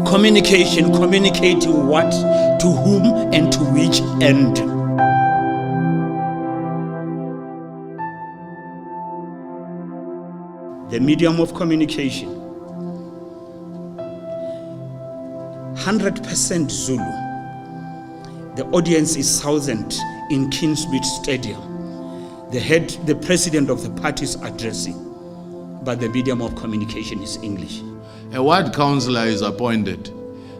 Communication, communicating what, to whom, and to which end. The medium of communication. 100% Zulu. The audience is 1,000 in Kingsbridge Stadium. The president of the party is addressing, but the medium of communication is English. A ward councillor is appointed.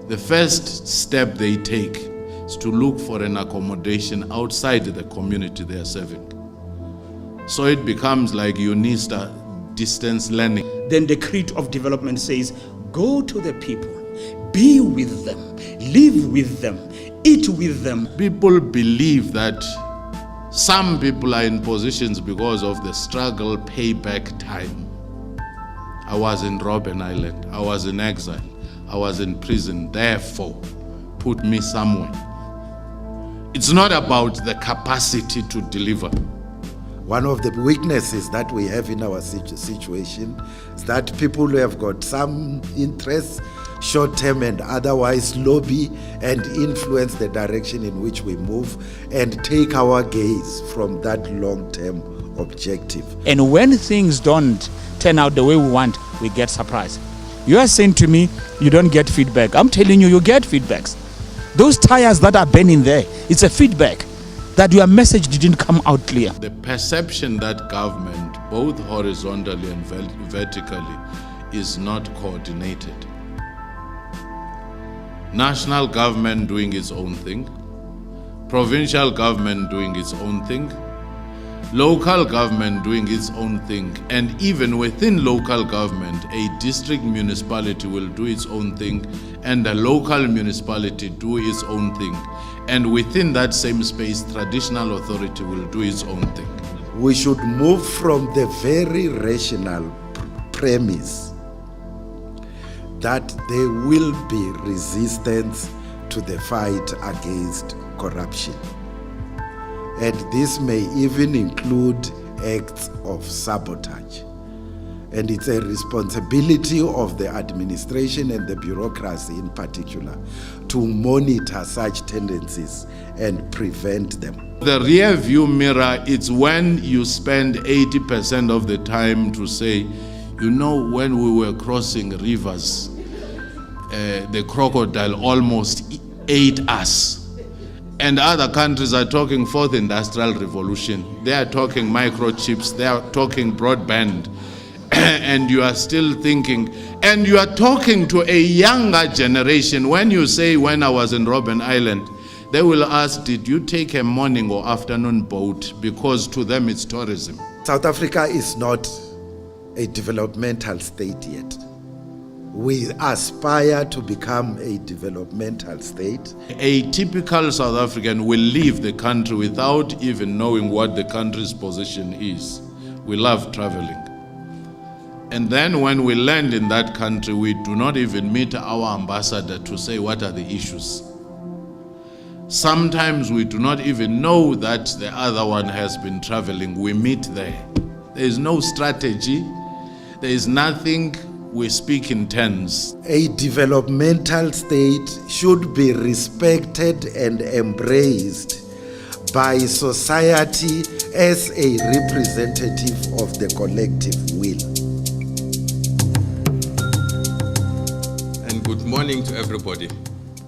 The first step they take is to look for an accommodation outside the community they are serving. So it becomes like UNISTA, distance learning. Then the creed of development says, go to the people, be with them, live with them, eat with them. People believe that some people are in positions because of the struggle payback time. I was in Robben Island, I was in exile, I was in prison, therefore put me somewhere. It's not about the capacity to deliver. One of the weaknesses that we have in our situation is that people who have got some interests, short-term and otherwise, lobby and influence the direction in which we move and take our gaze from that long-term objective. And when things don't turn out the way we want, we get surprised. You are saying to me, you don't get feedback. I'm telling you, you get feedbacks. Those tires that are burning there, it's a feedback that your message didn't come out clear. The perception that government, both horizontally and vertically, is not coordinated. National government doing its own thing, provincial government doing its own thing, local government doing its own thing, and even within local government, a district municipality will do its own thing, and a local municipality do its own thing. And within that same space, traditional authority will do its own thing. We should move from the very rational premise that there will be resistance to the fight against corruption. And this may even include acts of sabotage. And it's a responsibility of the administration and the bureaucracy in particular to monitor such tendencies and prevent them. The rear view mirror, it's when you spend 80% of the time to say, you know, when we were crossing rivers, the crocodile almost ate us. And other countries are talking fourth industrial revolution. They are talking microchips, they are talking broadband. And you are still thinking, and you are talking to a younger generation. When you say, when I was in Robben Island, they will ask, did you take a morning or afternoon boat? Because to them it's tourism. South Africa is not a developmental state yet. We aspire to become a developmental state. A typical South African will leave the country without even knowing what the country's position is. We love traveling. And then when we land in that country, we do not even meet our ambassador to say what are the issues. Sometimes we do not even know that the other one has been traveling. We meet there. There is no strategy. There is nothing. We speak in terms. A developmental state should be respected and embraced by society as a representative of the collective will. And good morning to everybody.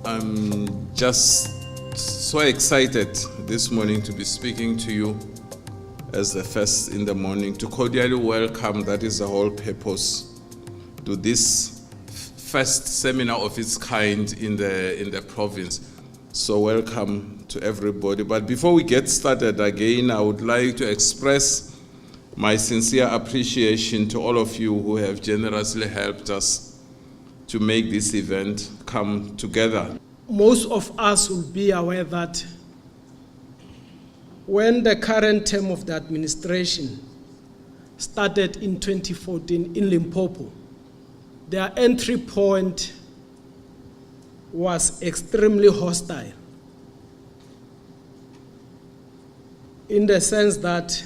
I'm just so excited this morning to be speaking to you as the first in the morning, to cordially welcome, that is the whole purpose, to this first seminar of its kind in the province. So welcome to everybody. But before we get started again, I would like to express my sincere appreciation to all of you who have generously helped us to make this event come together. Most of us will be aware that when the current term of the administration started in 2014 in Limpopo, their entry point was extremely hostile. in the sense that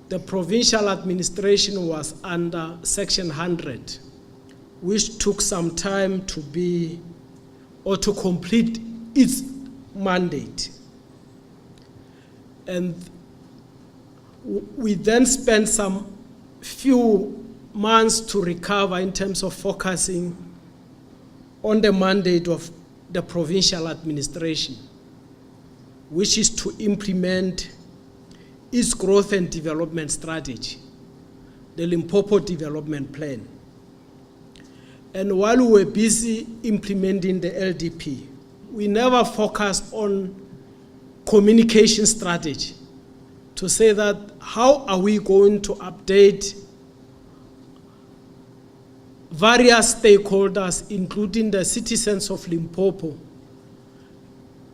the provincial administration was under Section 100, which took some time to be or to complete its mandate. And we then spent some few months to recover in terms of focusing on the mandate of the provincial administration, which is to implement its growth and development strategy, the Limpopo Development Plan. And while we were busy implementing the LDP, we never focused on communication strategy to say that how are we going to update various stakeholders, including the citizens of Limpopo,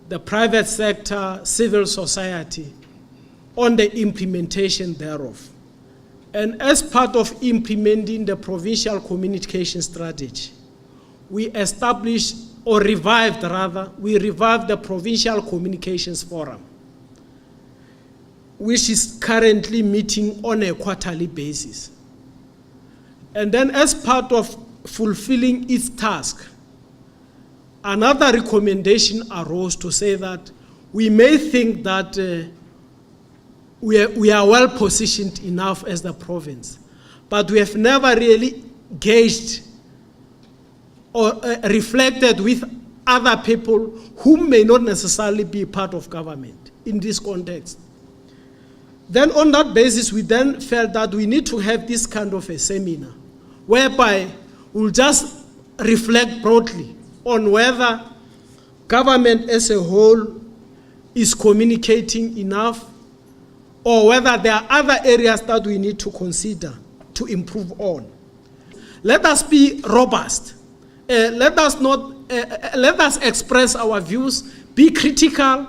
the private sector, civil society, on the implementation thereof. And as part of implementing the provincial communication strategy, we established, or revived rather, we revived the Provincial Communications Forum, which is currently meeting on a quarterly basis. And then as part of fulfilling its task, another recommendation arose to say that we may think that we are well positioned enough as the province, but we have never really gauged or reflected with other people who may not necessarily be part of government in this context. Then on that basis, we then felt that we need to have this kind of a seminar whereby we'll just reflect broadly on whether government as a whole is communicating enough, or whether there are other areas that we need to consider to improve on. Let us be robust. Let us express our views, be critical,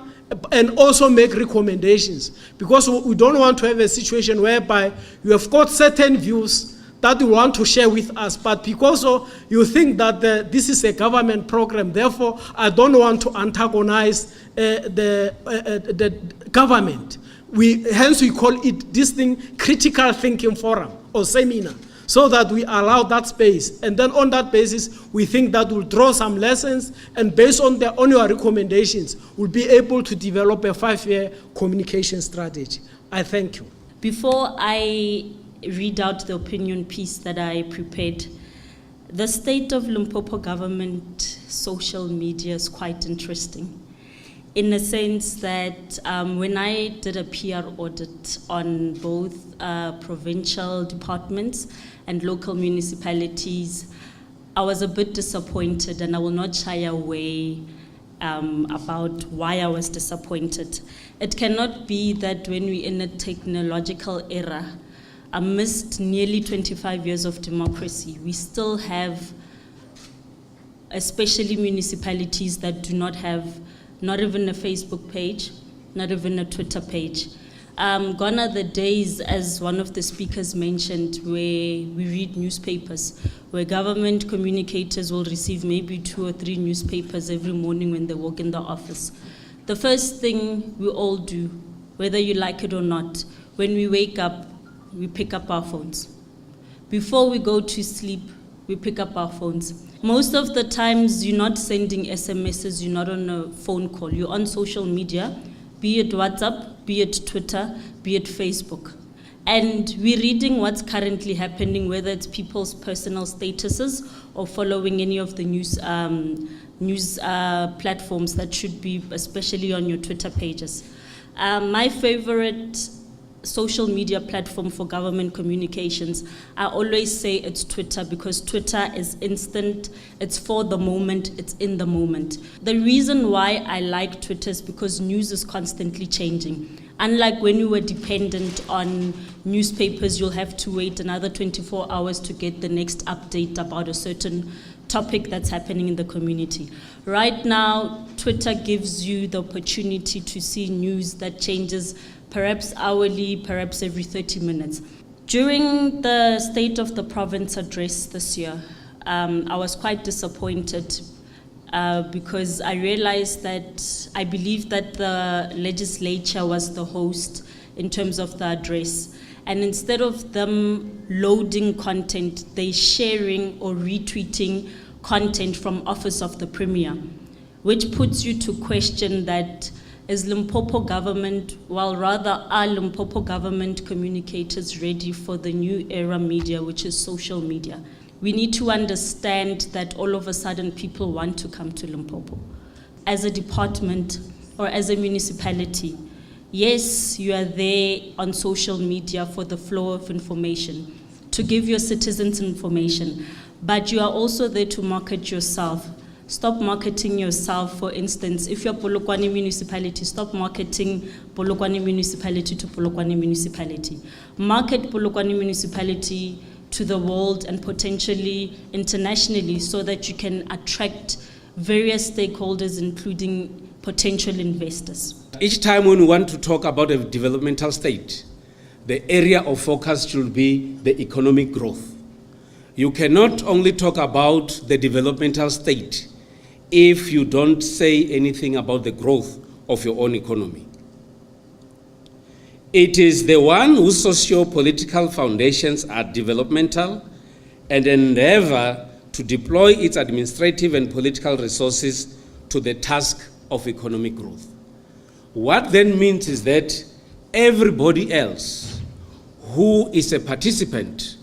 and also make recommendations, because we don't want to have a situation whereby you have got certain views that you want to share with us, but because you think that this is a government program, therefore I don't want to antagonize the government. Hence we call it this thing critical thinking forum or seminar, so that we allow that space. And then on that basis, we think that we'll draw some lessons, and based on your recommendations, we'll be able to develop a 5-year communication strategy. I thank you. Before I read out the opinion piece that I prepared, the state of Limpopo government social media is quite interesting, in the sense that when I did a PR audit on both provincial departments and local municipalities, I was a bit disappointed, and I will not shy away about why I was disappointed. It cannot be that when we're in a technological era, amidst nearly 25 years of democracy, we still have, especially municipalities that do not have not even a Facebook page, not even a Twitter page. Gone are the days, as one of the speakers mentioned, where we read newspapers, where government communicators will receive maybe 2 or 3 newspapers every morning when they walk in the office. The first thing we all do, whether you like it or not, when we wake up, we pick up our phones. Before we go to sleep, we pick up our phones. Most of the times, you're not sending SMSs, you're not on a phone call, you're on social media, be it WhatsApp, be it Twitter, be it Facebook. And we're reading what's currently happening, whether it's people's personal statuses or following any of the news platforms that should be, especially on your Twitter pages. My favorite social media platform for government communications, I always say it's Twitter, because Twitter is instant, it's for the moment, it's in the moment. The reason why I like Twitter is because news is constantly changing. Unlike when we were dependent on newspapers, you'll have to wait another 24 hours to get the next update about a certain topic that's happening in the community. Right now, Twitter gives you the opportunity to see news that changes perhaps hourly, perhaps every 30 minutes. During the State of the Province address this year, I was quite disappointed because I realized that I believe that the legislature was the host in terms of the address. And instead of them loading content, they're sharing or retweeting content from Office of the Premier, which puts you to question that is Limpopo government, well rather are Limpopo government communicators ready for the new era media, which is social media? We need to understand that all of a sudden people want to come to Limpopo. As a department or as a municipality, yes, you are there on social media for the flow of information, to give your citizens information, but you are also there to market yourself. Stop marketing yourself. For instance, if you're Polokwane municipality, stop marketing Polokwane municipality to Polokwane municipality. Market Polokwane municipality to the world and potentially internationally so that you can attract various stakeholders, including potential investors. Each time when we want to talk about a developmental state, the area of focus should be the economic growth. You cannot only talk about the developmental state if you don't say anything about the growth of your own economy. It is the one whose socio-political foundations are developmental and endeavor to deploy its administrative and political resources to the task of economic growth. What then means is that everybody else who is a participant,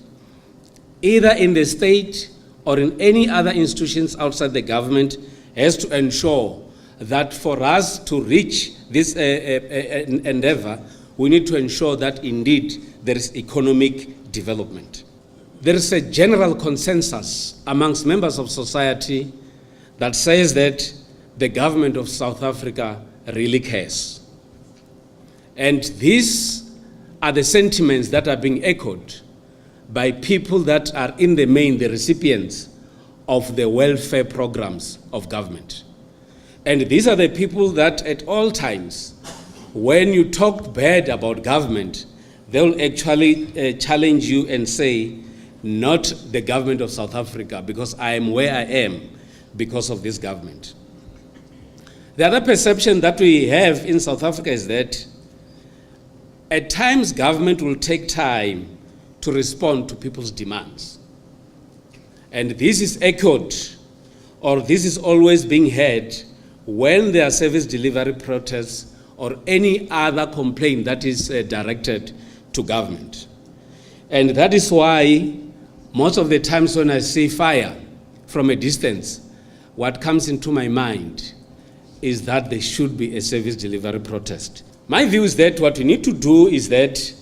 either in the state or in any other institutions outside the government, has to ensure that for us to reach this endeavor, we need to ensure that indeed there is economic development. There is a general consensus amongst members of society that says that the government of South Africa really cares. And these are the sentiments that are being echoed by people that are in the main the recipients of the welfare programs of government. And these are the people that at all times, when you talk bad about government, they'll actually challenge you and say, not the government of South Africa, because I am where I am because of this government. The other perception that we have in South Africa is that at times government will take time to respond to people's demands. And this is echoed, or this is always being heard when there are service delivery protests or any other complaint that is directed to government. And that is why most of the times when I see fire from a distance, what comes into my mind is that there should be a service delivery protest. My view is that what we need to do is that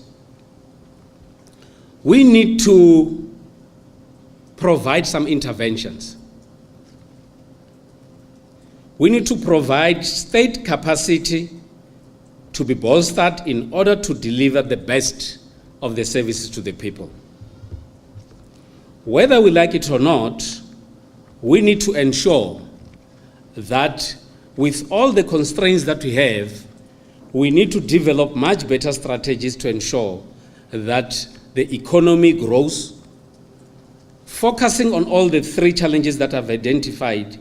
we need to provide some interventions. We need to provide state capacity to be bolstered in order to deliver the best of the services to the people. Whether we like it or not, we need to ensure that with all the constraints that we have, we need to develop much better strategies to ensure that the economy grows, focusing on all the three challenges that I've identified.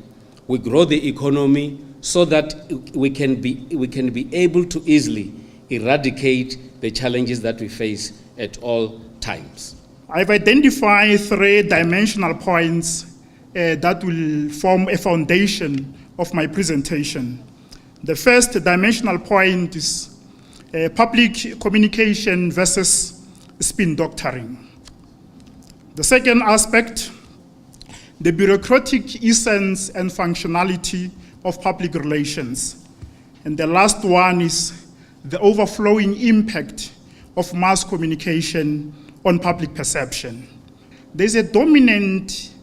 We grow the economy so that we can be able to easily eradicate the challenges that we face at all times. I've identified 3 dimensional points that will form a foundation of my presentation. The first dimensional point is public communication versus spin doctoring. The second aspect, the bureaucratic essence and functionality of public relations. And the last one is the overflowing impact of mass communication on public perception. There's a dominant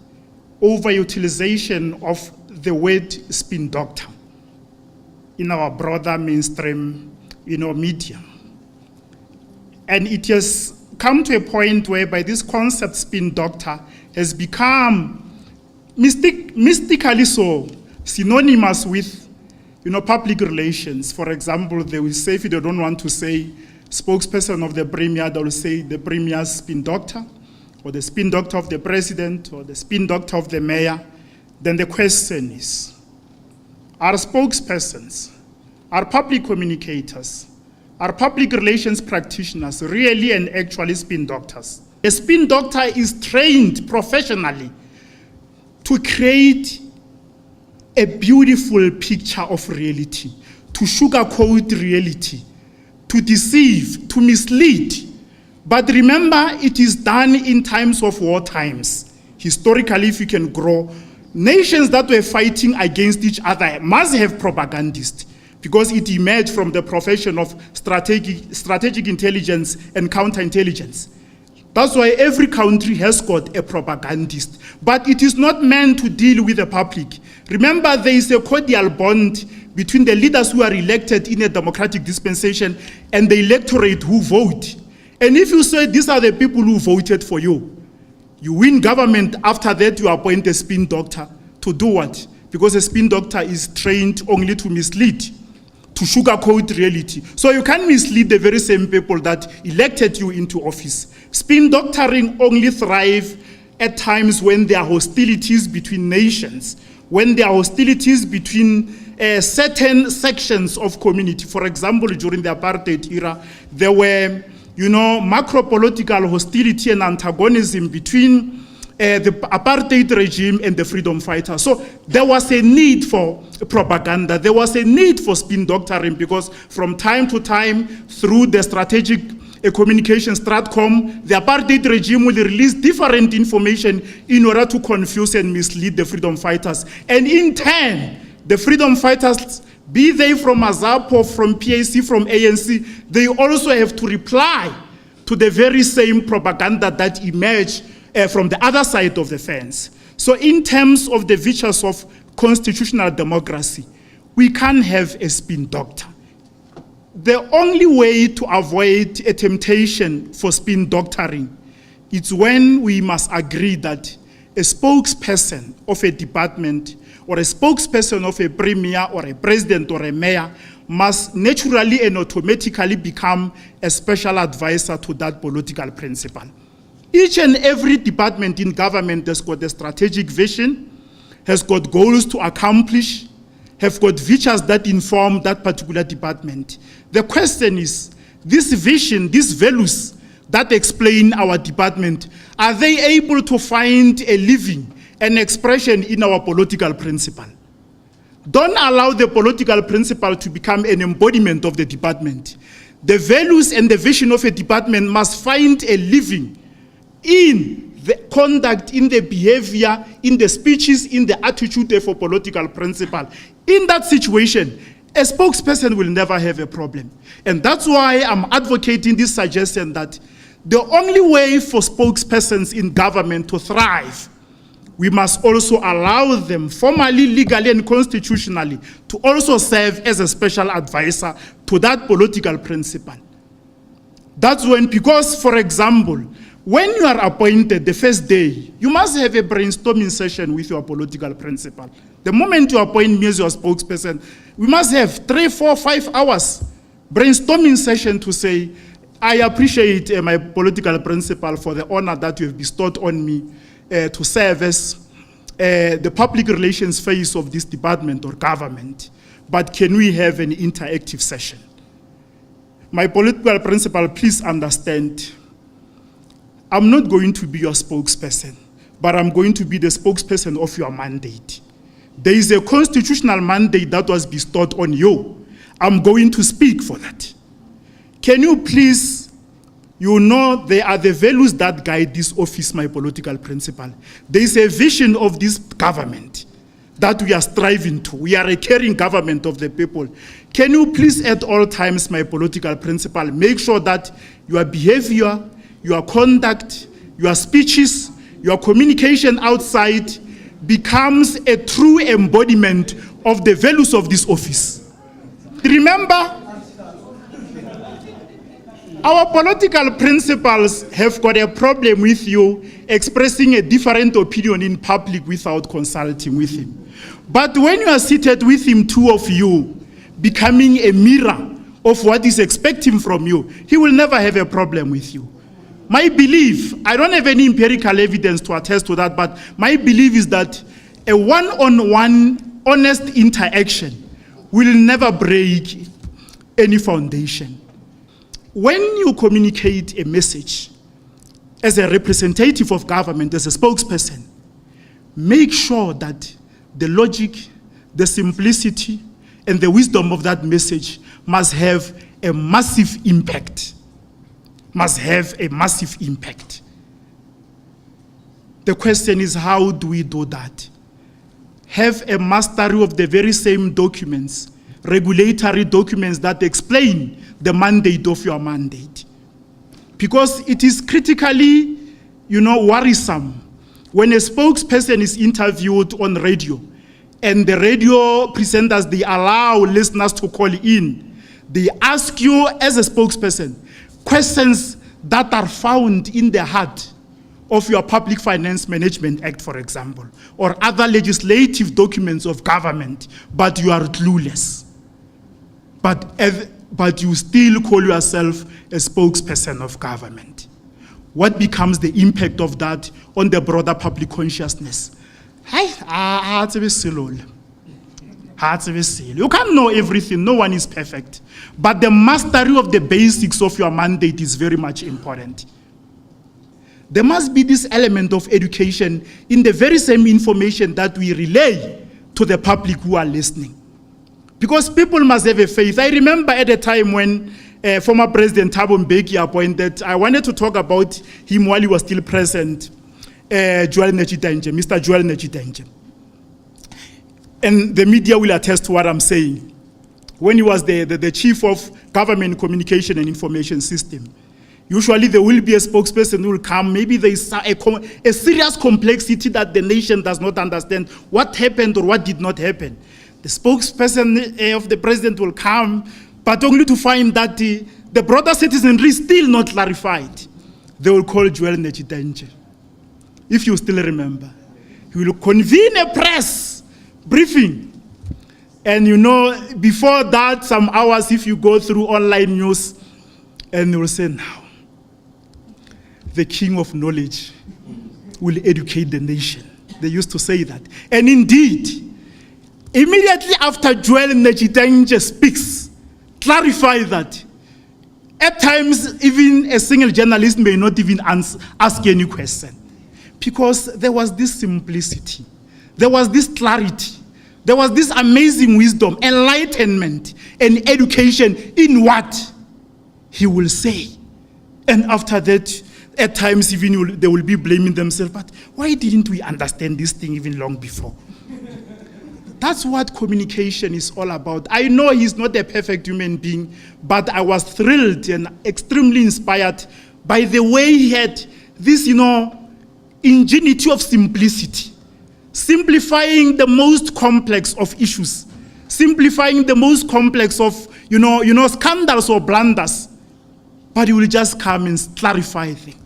overutilization of the word spin doctor in our broader mainstream, media. And it has come to a point whereby this concept spin doctor has become mystically so synonymous with public relations. For example, they will say, if they don't want to say spokesperson of the premier, they will say the premier's spin doctor, or the spin doctor of the president, or the spin doctor of the mayor. Then the question is, our spokespersons, our public communicators, our public relations practitioners, really and actually spin doctors. A spin doctor is trained professionally to create a beautiful picture of reality, to sugarcoat reality, to deceive, to mislead. But remember, it is done in times of war times. Historically, if you can grow, nations that were fighting against each other must have propagandists, because it emerged from the profession of strategic intelligence and counterintelligence. That's why every country has got a propagandist. But it is not meant to deal with the public. Remember, there is a cordial bond between the leaders who are elected in a democratic dispensation and the electorate who vote. And if you say these are the people who voted for you, you win government, after that you appoint a spin doctor to do what? Because a spin doctor is trained only to mislead, to sugarcoat reality. So you can mislead the very same people that elected you into office. Spin doctoring only thrive at times when there are hostilities between nations, when there are hostilities between certain sections of community. For example, during the apartheid era, there were, macro-political hostility and antagonism between the apartheid regime and the freedom fighters. So there was a need for propaganda. There was a need for spin doctoring, because from time to time, through the strategic communication Stratcom, the apartheid regime will release different information in order to confuse and mislead the freedom fighters. And in turn, the freedom fighters, be they from AZAPO, from PAC, from ANC, they also have to reply to the very same propaganda that emerged from the other side of the fence. So in terms of the virtues of constitutional democracy, we can't have a spin doctor. The only way to avoid a temptation for spin doctoring is when we must agree that a spokesperson of a department or a spokesperson of a premier or a president or a mayor must naturally and automatically become a special advisor to that political principle. Each and every department in government has got a strategic vision, has got goals to accomplish, have got features that inform that particular department. The question is, this vision, these values that explain our department, are they able to find a living, an expression in our political principle? Don't allow the political principle to become an embodiment of the department. The values and the vision of a department must find a living in the conduct, in the behavior, in the speeches, in the attitude of a political principle. In that situation, a spokesperson will never have a problem. And that's why I'm advocating this suggestion that the only way for spokespersons in government to thrive, we must also allow them formally, legally, and constitutionally to also serve as a special advisor to that political principle. That's when, because, for example, when you are appointed the first day, you must have a brainstorming session with your political principal. The moment you appoint me as your spokesperson, we must have 3, 4, 5 hours brainstorming session to say, I appreciate my political principal for the honor that you have bestowed on me to serve as the public relations face of this department or government. But can we have an interactive session? My political principal, please understand, I'm not going to be your spokesperson, but I'm going to be the spokesperson of your mandate. There is a constitutional mandate that was bestowed on you. I'm going to speak for that. Can you please, there are the values that guide this office, my political principal. There is a vision of this government that we are striving to. We are a caring government of the people. Can you please at all times, my political principal, make sure that your behavior, your conduct, your speeches, your communication outside becomes a true embodiment of the values of this office. Remember, our political principals have got a problem with you expressing a different opinion in public without consulting with him. But when you are seated with him, two of you, becoming a mirror of what is expecting from you, he will never have a problem with you. My belief, I don't have any empirical evidence to attest to that, but my belief is that a one-on-one honest interaction will never break any foundation. When you communicate a message as a representative of government, as a spokesperson, make sure that the logic, the simplicity, and the wisdom of that message must have a massive impact. Must have a massive impact. The question is, how do we do that? Have a mastery of the very same documents, regulatory documents that explain the mandate of your mandate. Because it is critically, worrisome when a spokesperson is interviewed on radio and the radio presenters, they allow listeners to call in. They ask you as a spokesperson questions that are found in the heart of your Public Finance Management Act, for example, or other legislative documents of government, but you are clueless. But you still call yourself a spokesperson of government. What becomes the impact of that on the broader public consciousness? You can't know everything, no one is perfect. But the mastery of the basics of your mandate is very much important. There must be this element of education in the very same information that we relay to the public who are listening. Because people must have a faith. I remember at a time when former President Thabo Mbeki appointed, I wanted to talk about him while he was still present, Mr. Joel Nechitenje. And the media will attest to what I'm saying. When he was the chief of government communication and information system, usually there will be a spokesperson who will come. Maybe there is a serious complexity that the nation does not understand what happened or what did not happen. The spokesperson of the president will come, but only to find that the broader citizenry is still not clarified. They will call Joel Nechitenje. If you still remember, he will convene a press briefing. And before that, some hours, if you go through online news, and they will say, now, the king of knowledge will educate the nation. They used to say that. And indeed, immediately after Joel Nechitenje speaks, clarify that. At times, even a single journalist may not even ask any question. Because there was this simplicity. There was this clarity. There was this amazing wisdom, enlightenment, and education in what he will say. And after that, at times even they will be blaming themselves, but why didn't we understand this thing even long before? That's what communication is all about. I know he's not a perfect human being, but I was thrilled and extremely inspired by the way he had this, ingenuity of simplicity. Simplifying the most complex of issues, simplifying the most complex of, scandals or blunders. But he will just come and clarify things.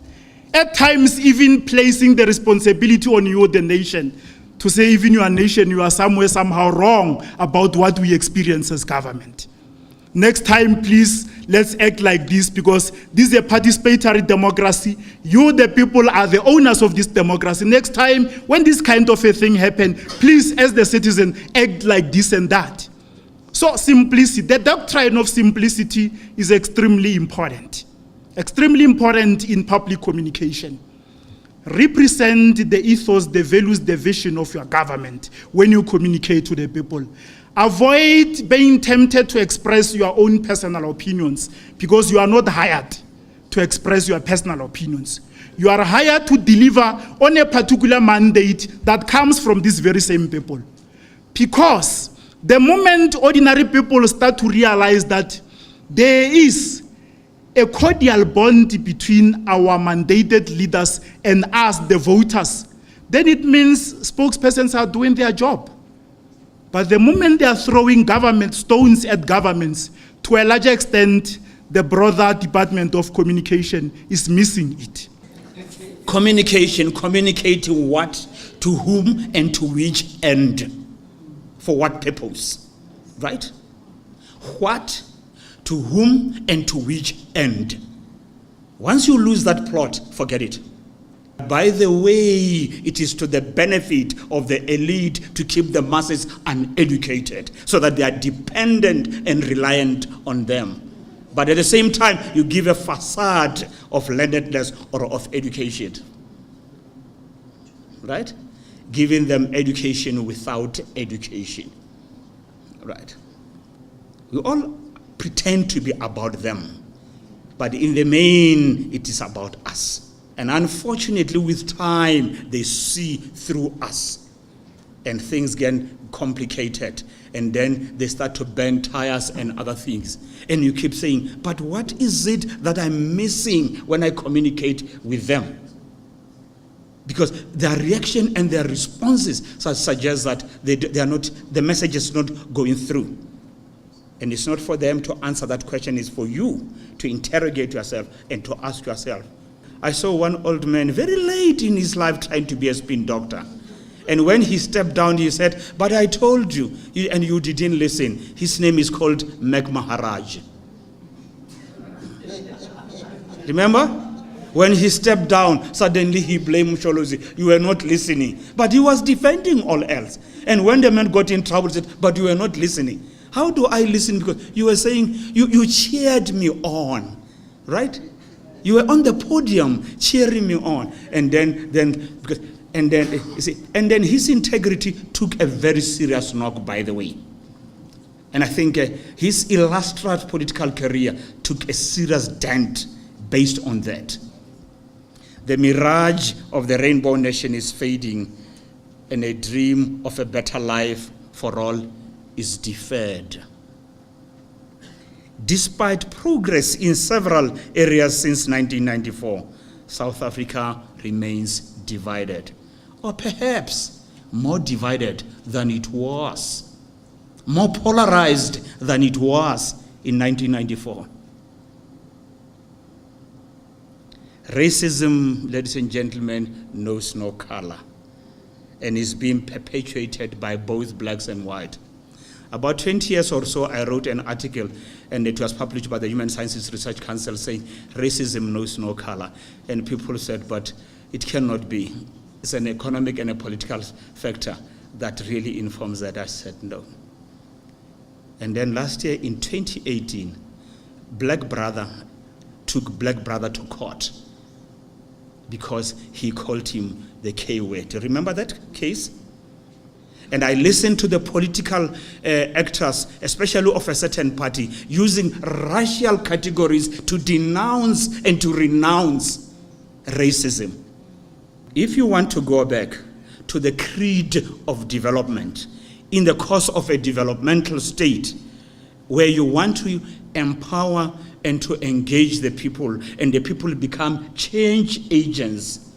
At times, even placing the responsibility on you, the nation, to say even your nation, you are somewhere, somehow wrong about what we experience as government. Next time, please, let's act like this, because this is a participatory democracy. You, the people, are the owners of this democracy. Next time, when this kind of a thing happens, please, as the citizen, act like this and that. So simplicity, the doctrine of simplicity is extremely important in public communication. Represent the ethos, the values, the vision of your government when you communicate to the people. Avoid being tempted to express your own personal opinions, because you are not hired to express your personal opinions. You are hired to deliver on a particular mandate that comes from these very same people. Because the moment ordinary people start to realize that there is a cordial bond between our mandated leaders and us, the voters, then it means spokespersons are doing their job. But the moment they are throwing government stones at governments, to a larger extent, the broader Department of Communication is missing it. Communicating what, to whom, and to which end. For what purpose, right? What, to whom, and to which end. Once you lose that plot, forget it. By the way, it is to the benefit of the elite to keep the masses uneducated so that they are dependent and reliant on them. But at the same time, you give a facade of learnedness or of education. Right? Giving them education without education. Right? We all pretend to be about them, but in the main, it is about us. And unfortunately, with time, they see through us. And things get complicated. And then they start to burn tires and other things. And you keep saying, but what is it that I'm missing when I communicate with them? Because their reaction and their responses suggest that they are not, the message is not going through. And it's not for them to answer that question, it's for you to interrogate yourself and to ask yourself. I saw one old man very late in his life trying to be a spin doctor. And when he stepped down, he said, but I told you, and you didn't listen. His name is called Meg Maharaj. Remember? When he stepped down, suddenly he blamed Sholozi. You were not listening. But he was defending all else. And when the man got in trouble, he said, but you were not listening. How do I listen? Because you were saying, you cheered me on. Right? You were on the podium cheering me on. And then his integrity took a very serious knock, by the way. And I think his illustrious political career took a serious dent based on that. The mirage of the Rainbow Nation is fading, and a dream of a better life for all is deferred. Despite progress in several areas since 1994, South Africa remains divided, or perhaps more divided than it was, more polarized than it was in 1994. Racism, ladies and gentlemen, knows no color and is being perpetuated by both blacks and white. About 20 years or so, I wrote an article, and it was published by the Human Sciences Research Council, saying racism knows no color. And people said, but it cannot be. It's an economic and a political factor that really informs that. I said no. And then last year in 2018, Black Brother took Black Brother to court because he called him the K word. Remember that case? And I listened to the political actors, especially of a certain party, using racial categories to denounce and to renounce racism. If you want to go back to the creed of development in the course of a developmental state where you want to empower and to engage the people, and the people become change agents,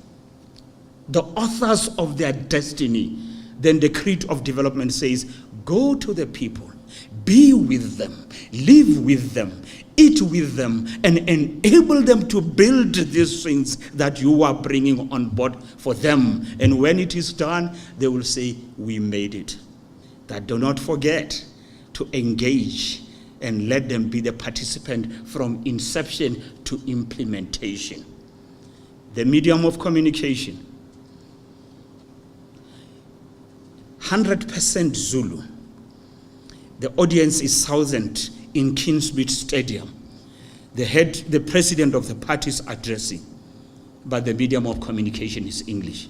the authors of their destiny, then the creed of development says, go to the people, be with them, live with them, eat with them, and enable them to build these things that you are bringing on board for them. And when it is done, they will say, we made it. That do not forget to engage and let them be the participant from inception to implementation. The medium of communication. 100% Zulu. The audience is 1,000 in Kingsbridge Stadium. The president of the party is addressing, but the medium of communication is English.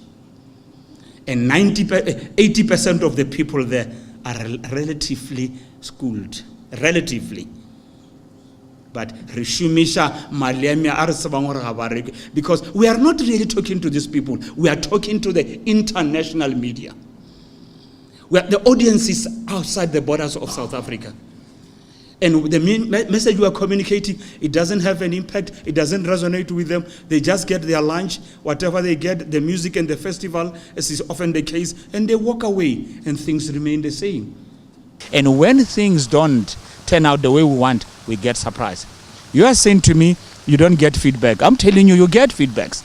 And 80% of the people there are relatively schooled. Relatively. But because we are not really talking to these people, we are talking to the international media. The audience is outside the borders of South Africa. And the message we are communicating, it doesn't have an impact, it doesn't resonate with them. They just get their lunch, whatever they get, the music and the festival, as is often the case, and they walk away, and things remain the same. And when things don't turn out the way we want, we get surprised. You are saying to me, you don't get feedback. I'm telling you, you get feedbacks.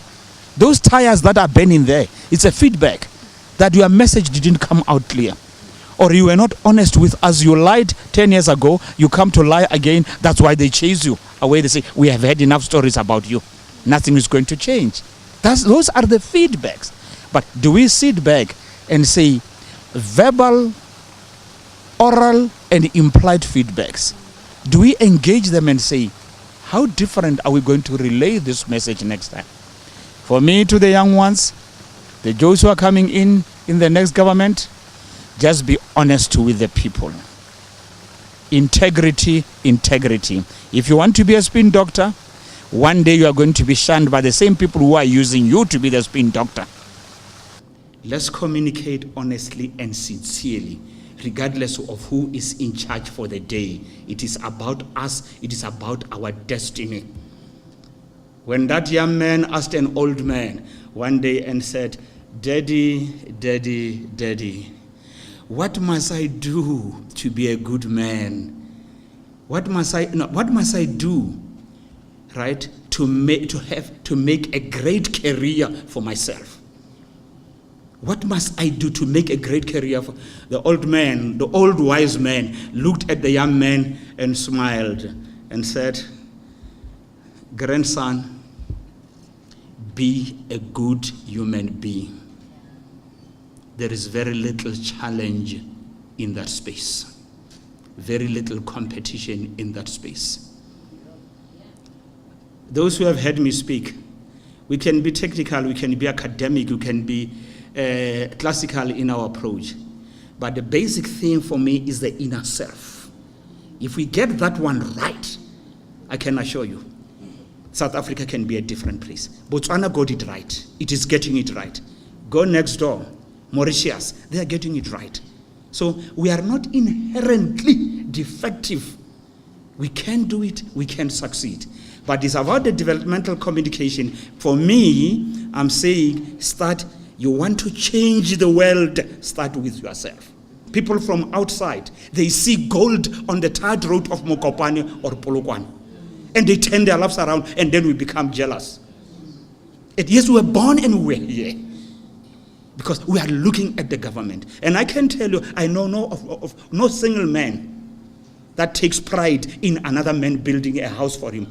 Those tires that are burning there, it's a feedback that your message didn't come out clear. Or you were not honest with us. You lied 10 years ago, you come to lie again. That's why they chase you away. They say, we have had enough stories about you. Nothing is going to change. Those are the feedbacks. But do we sit back and say verbal, oral, and implied feedbacks? Do we engage them and say, how different are we going to relay this message next time? For me, to the young ones, the Joes who are coming in the next government, just be honest with the people. Integrity, integrity. If you want to be a spin doctor, one day you are going to be shunned by the same people who are using you to be the spin doctor. Let's communicate honestly and sincerely, regardless of who is in charge for the day. It is about us. It is about our destiny. When that young man asked an old man one day and said, "Daddy, daddy, daddy, what must I do to be a good man? What must I do, right, to make a great career for myself? What must I do to make a great career for..." The old man, the old wise man, looked at the young man and smiled and said, "Grandson, be a good human being." There is very little challenge in that space, very little competition in that space. Those who have heard me speak, we can be technical, we can be academic, we can be classical in our approach. But the basic thing for me is the inner self. If we get that one right, I can assure you, South Africa can be a different place. Botswana got it right. It is getting it right. Go next door, Mauritius, they are getting it right. So we are not inherently defective. We can do it, we can succeed. But it's about the developmental communication. For me, I'm saying you want to change the world, start with yourself. People from outside, they see gold on the tarred road of Mokopane or Polokwane, and they turn their lives around, and then we become jealous. Yes, we were born and we were here because we are looking at the government. And I can tell you, I know of no single man that takes pride in another man building a house for him.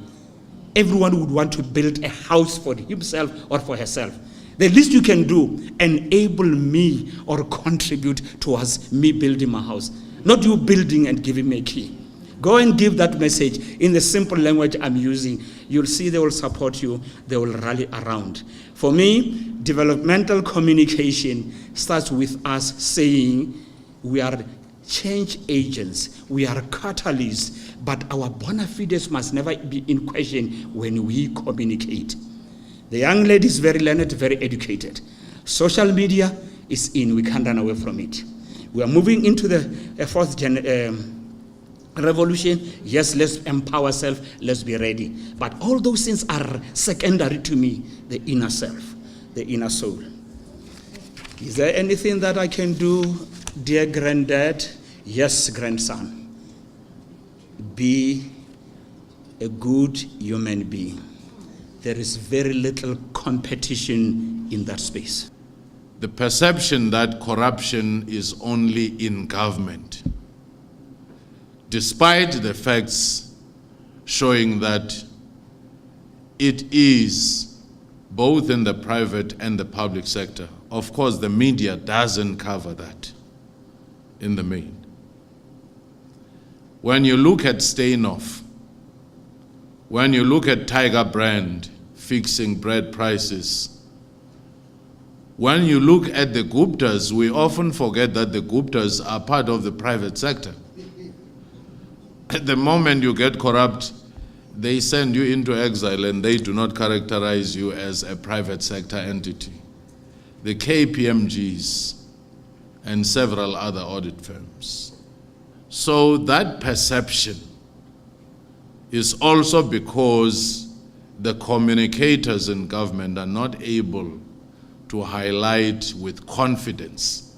Everyone would want to build a house for himself or for herself. The least you can do, enable me or contribute towards me building my house. Not you building and giving me a key. Go and give that message in the simple language I'm using. You'll see they will support you. They will rally around. For me, developmental communication starts with us saying we are change agents, we are catalysts, but our bona fides must never be in question when we communicate. The young lady is very learned, very educated. Social media is in, we can't run away from it. We are moving into the fourth revolution. Yes, let's empower self, let's be ready. But all those things are secondary to me, the inner self, the inner soul. Is there anything that I can do, dear granddad? Yes, grandson. Be a good human being. There is very little competition in that space. The perception that corruption is only in government, despite the facts showing that it is both in the private and the public sector. Of course, the media doesn't cover that in the main. When you look at Steinhoff, when you look at Tiger Brand fixing bread prices, when you look at the Guptas, we often forget that the Guptas are part of the private sector. At the moment you get corrupt, they send you into exile and they do not characterize you as a private sector entity. The KPMGs and several other audit firms. So that perception is also because the communicators in government are not able to highlight with confidence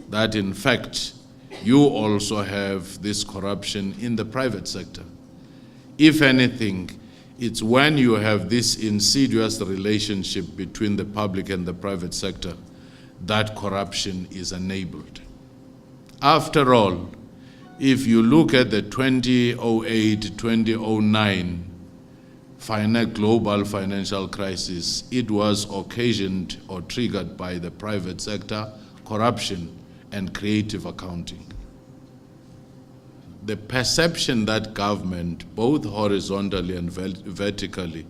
that in fact you also have this corruption in the private sector. If anything, it's when you have this insidious relationship between the public and the private sector that corruption is enabled. After all, if you look at the 2008-2009 global financial crisis, it was occasioned or triggered by the private sector, corruption, and creative accounting. The perception that government, both horizontally and vertically,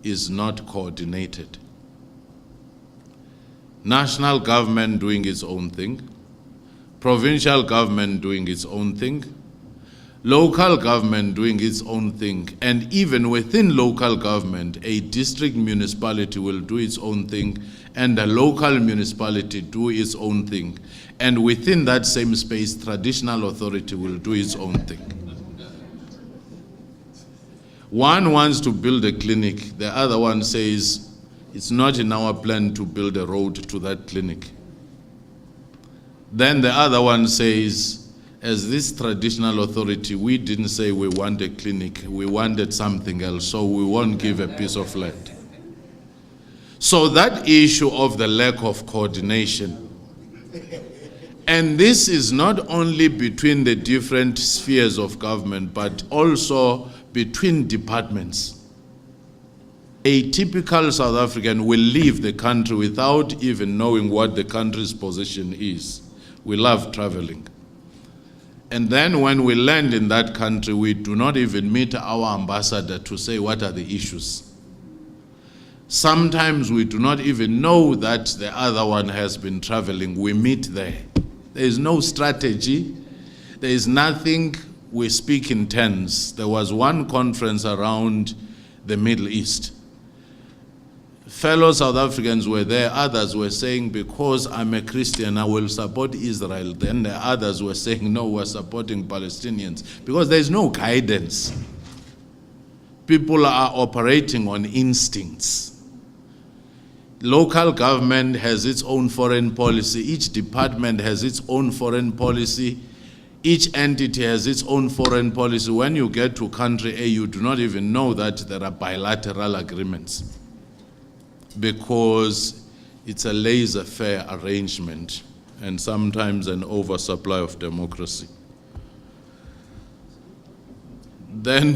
is not coordinated. National government doing its own thing, provincial government doing its own thing, local government doing its own thing, and even within local government, a district municipality will do its own thing, and a local municipality do its own thing. And within that same space, traditional authority will do its own thing. One wants to build a clinic, the other one says, it's not in our plan to build a road to that clinic. Then the other one says, as this traditional authority, we didn't say we want a clinic, we wanted something else, so we won't give a piece of land. So that issue of the lack of coordination, and this is not only between the different spheres of government, but also between departments. A typical South African will leave the country without even knowing what the country's position is. We love traveling. And then when we land in that country, we do not even meet our ambassador to say what are the issues. Sometimes we do not even know that the other one has been traveling. We meet there. There is no strategy. There is nothing. We speak in terms. There was one conference around the Middle East. Fellow South Africans were there. Others were saying, because I'm a Christian, I will support Israel. Then the others were saying, no, we're supporting Palestinians. Because there's no guidance. People are operating on instincts. Local government has its own foreign policy. Each department has its own foreign policy. Each entity has its own foreign policy. When you get to country A, you do not even know that there are bilateral agreements, because it's a laissez-faire arrangement and sometimes an oversupply of democracy. Then,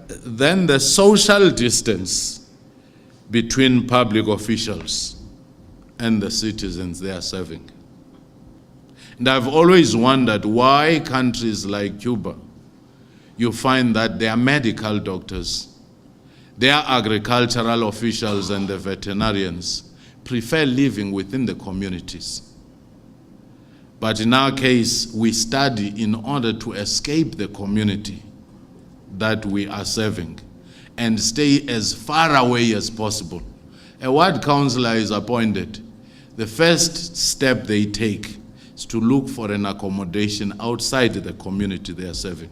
then the social distance between public officials and the citizens they are serving. And I've always wondered why countries like Cuba, you find that they are medical doctors, their agricultural officials and the veterinarians prefer living within the communities. But in our case, we study in order to escape the community that we are serving and stay as far away as possible. A ward councillor is appointed. The first step they take is to look for an accommodation outside the community they are serving.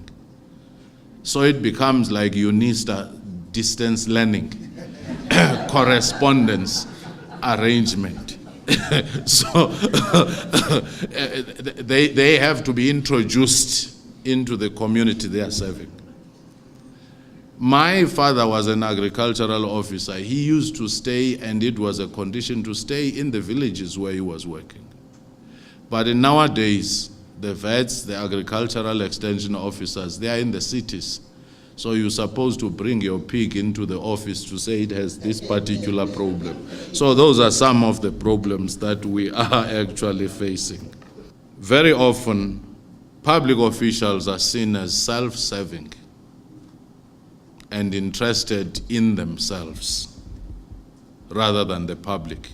So it becomes like UNISTA, distance learning, correspondence arrangement. So they have to be introduced into the community they are serving. My father was an agricultural officer. He used to stay, and it was a condition to stay in the villages where he was working. But nowadays, the vets, the agricultural extension officers, they are in the cities. So you're supposed to bring your pig into the office to say it has this particular problem. So those are some of the problems that we are actually facing. Very often, public officials are seen as self-serving and interested in themselves rather than the public.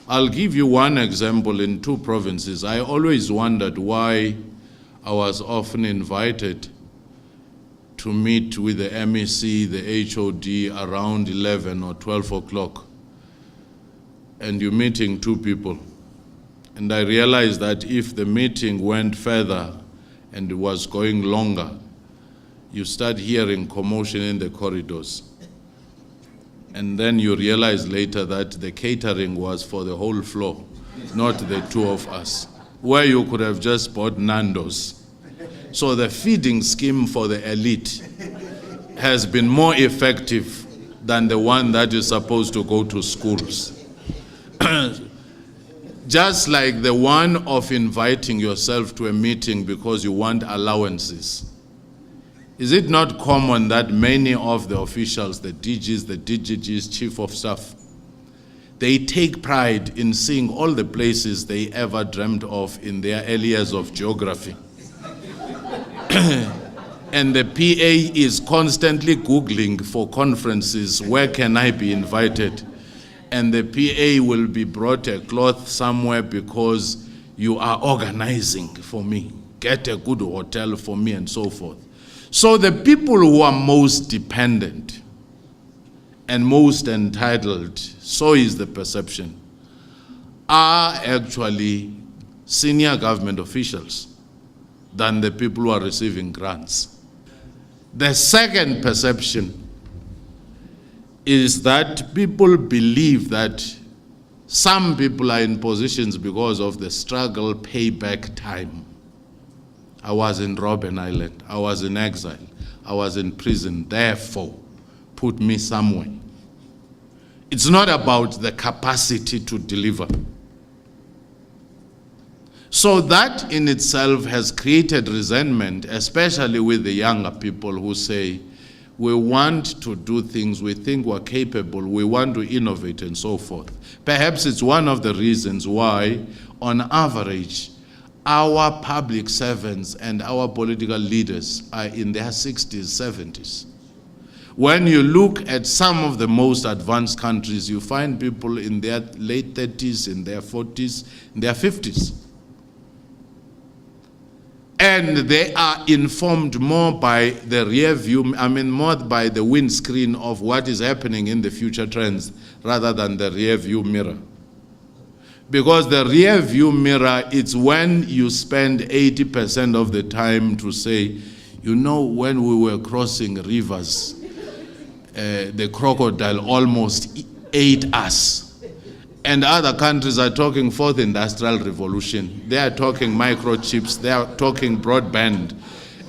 I'll give you one example in 2 provinces. I always wondered why I was often invited to meet with the MEC, the HOD around 11 or 12 o'clock, and you're meeting 2 people. And I realized that if the meeting went further and it was going longer, you start hearing commotion in the corridors. And then you realize later that the catering was for the whole floor, not the 2 of us, where you could have just bought Nando's. So the feeding scheme for the elite has been more effective than the one that is supposed to go to schools. Just like the one of inviting yourself to a meeting because you want allowances. Is it not common that many of the officials, the DGs, the DGGs, chief of staff, they take pride in seeing all the places they ever dreamt of in their early years of geography? And the PA is constantly Googling for conferences, where can I be invited? And the PA will be brought a cloth somewhere because you are organizing for me. Get a good hotel for me and so forth. So the people who are most dependent and most entitled, so is the perception, are actually senior government officials than the people who are receiving grants. The second perception is that people believe that some people are in positions because of the struggle payback time. I was in Robben Island, I was in exile, I was in prison, therefore put me somewhere. It's not about the capacity to deliver. So that in itself has created resentment, especially with the younger people who say, we want to do things, we think we're capable, we want to innovate and so forth. Perhaps it's one of the reasons why, on average, our public servants and our political leaders are in their 60s, 70s. When you look at some of the most advanced countries, you find people in their late 30s, in their 40s, in their 50s. And they are informed more by the rear view, more by the windscreen of what is happening in the future trends rather than the rear view mirror. Because the rear view mirror, it's when you spend 80% of the time to say, you know, when we were crossing rivers, the crocodile almost ate us. And other countries are talking fourth industrial revolution. They are talking microchips, they are talking broadband.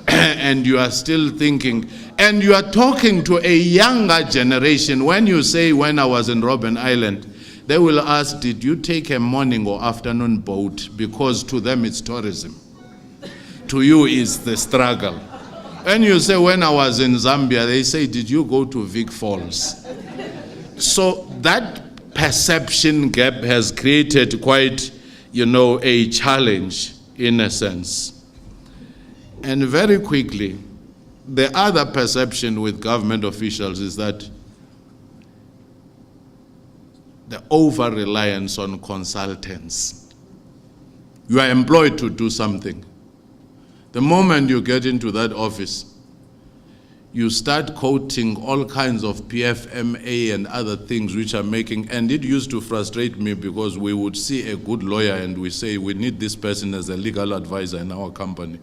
And you are still thinking, and you are talking to a younger generation. When you say, when I was in Robben Island, they will ask, did you take a morning or afternoon boat? Because to them it's tourism. To you it's the struggle. When you say, when I was in Zambia, they say, did you go to Vic Falls? So that perception gap has created quite, a challenge in a sense. And very quickly, the other perception with government officials is that the over-reliance on consultants. You are employed to do something. The moment you get into that office, you start quoting all kinds of PFMA and other things which are making, and it used to frustrate me because we would see a good lawyer and we say, we need this person as a legal advisor in our company.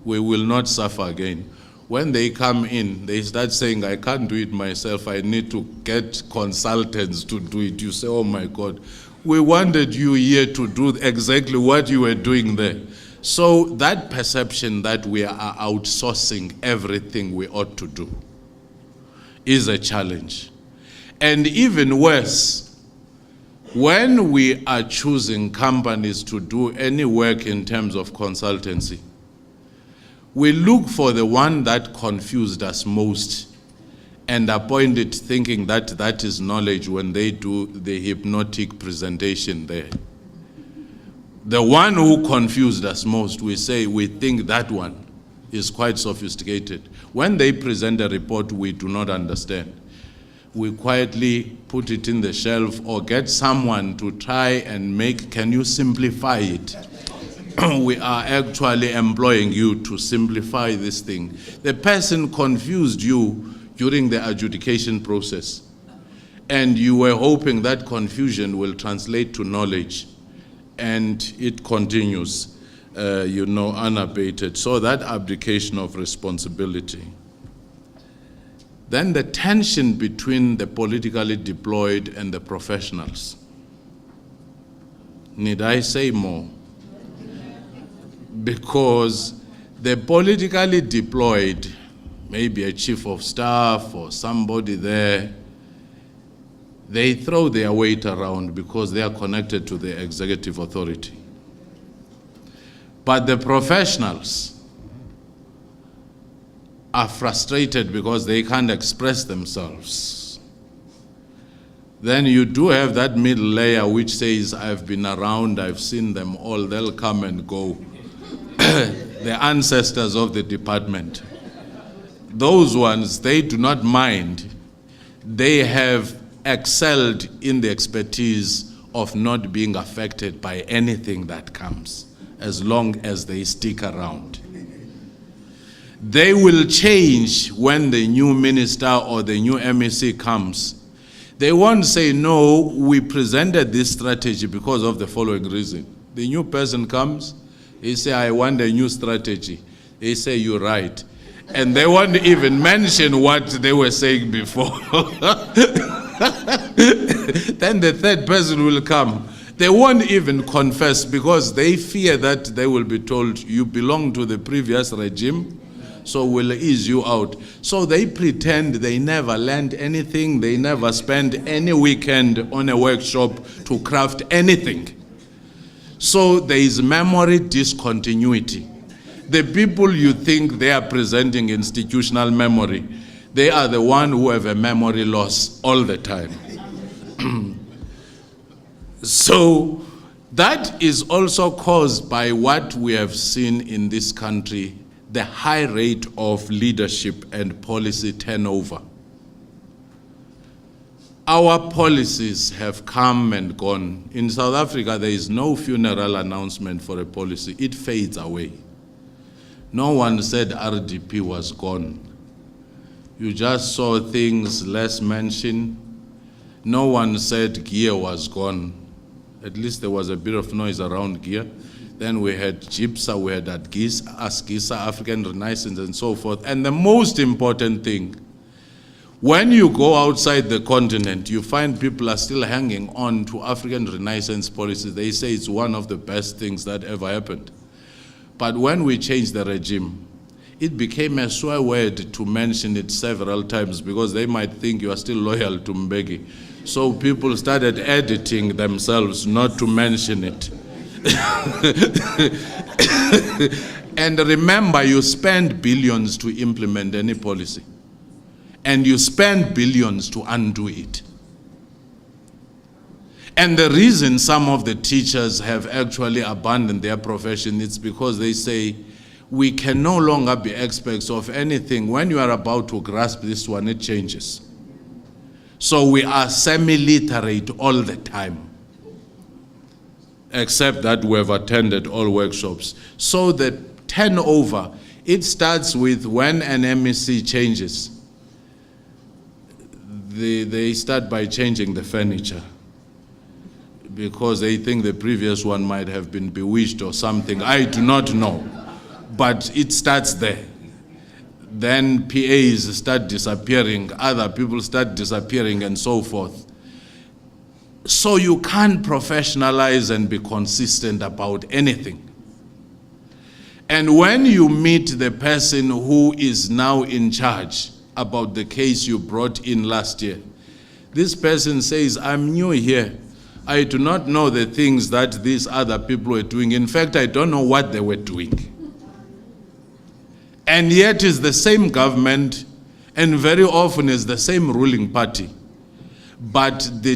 We will not suffer again. When they come in, they start saying, I can't do it myself, I need to get consultants to do it. You say, oh my God, we wanted you here to do exactly what you were doing there. So that perception that we are outsourcing everything we ought to do is a challenge. And even worse, when we are choosing companies to do any work in terms of consultancy, we look for the one that confused us most and appoint it thinking that that is knowledge when they do the hypnotic presentation there. The one who confused us most, we say we think that one is quite sophisticated. When they present a report we do not understand, we quietly put it in the shelf or get someone to try and make, can you simplify it? We are actually employing you to simplify this thing. The person confused you during the adjudication process, and you were hoping that confusion will translate to knowledge, and it continues, unabated. So that abdication of responsibility. Then the tension between the politically deployed and the professionals. Need I say more? Because the politically deployed, maybe a chief of staff or somebody there, they throw their weight around because they are connected to the executive authority. But the professionals are frustrated because they can't express themselves. Then you do have that middle layer which says, I've been around, I've seen them all, they'll come and go. The ancestors of the department. Those ones, they do not mind. They have excelled in the expertise of not being affected by anything that comes, as long as they stick around. They will change when the new minister or the new MEC comes. They won't say, no, we presented this strategy because of the following reason. The new person comes, he say, I want a new strategy. They say, you're right. And they won't even mention what they were saying before. Then the third person will come. They won't even confess because they fear that they will be told, you belong to the previous regime, so we'll ease you out. So they pretend they never learned anything, they never spent any weekend on a workshop to craft anything. So there is memory discontinuity. The people you think they are presenting institutional memory, they are the ones who have a memory loss all the time. So that is also caused by what we have seen in this country, the high rate of leadership and policy turnover. Our policies have come and gone. In South Africa, there is no funeral announcement for a policy. It fades away. No one said RDP was gone. You just saw things less mentioned. No one said gear was gone. At least there was a bit of noise around gear. Then we had GIPSA, we had ASGISA, African Renaissance, and so forth. And the most important thing, when you go outside the continent, you find people are still hanging on to African Renaissance policies. They say it's one of the best things that ever happened. But when we changed the regime, it became a swear word to mention it several times because they might think you are still loyal to Mbeki. So people started editing themselves not to mention it. And remember, you spend billions to implement any policy. And you spend billions to undo it. And the reason some of the teachers have actually abandoned their profession is because they say, we can no longer be experts of anything. When you are about to grasp this one, it changes. So we are semi-literate all the time, except that we have attended all workshops. So the turnover, it starts with when an MEC changes. They start by changing the furniture because they think the previous one might have been bewitched or something. I do not know, but it starts there. Then PAs start disappearing, other people start disappearing, and so forth. So you can't professionalize and be consistent about anything. And when you meet the person who is now in charge about the case you brought in last year, this person says, I'm new here. I do not know the things that these other people were doing. In fact, I don't know what they were doing. And yet it's the same government, and very often it's the same ruling party. But the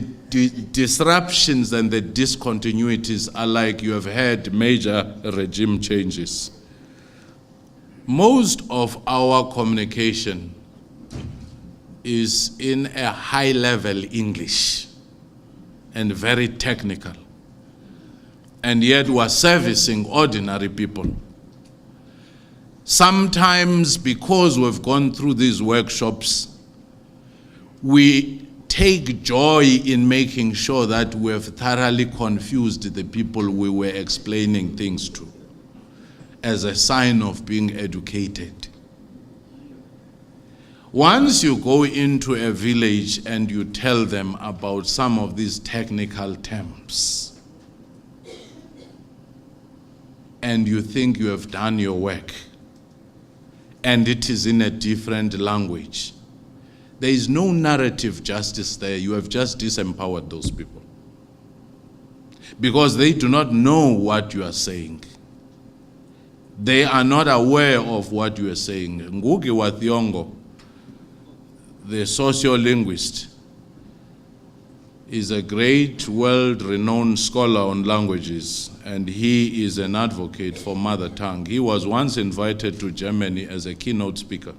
disruptions and the discontinuities are like you have had major regime changes. Most of our communication is in a high-level English and very technical. And yet we're servicing ordinary people. Sometimes, because we've gone through these workshops, we take joy in making sure that we have thoroughly confused the people we were explaining things to, as a sign of being educated. Once you go into a village and you tell them about some of these technical terms, and you think you have done your work, and it is in a different language, there is no narrative justice there. You have just disempowered those people because they do not know what you are saying. They are not aware of what you are saying. Ngugi wa Thiong'o, the sociolinguist, is a great, world-renowned scholar on languages, and he is an advocate for mother tongue. He was once invited to Germany as a keynote speaker.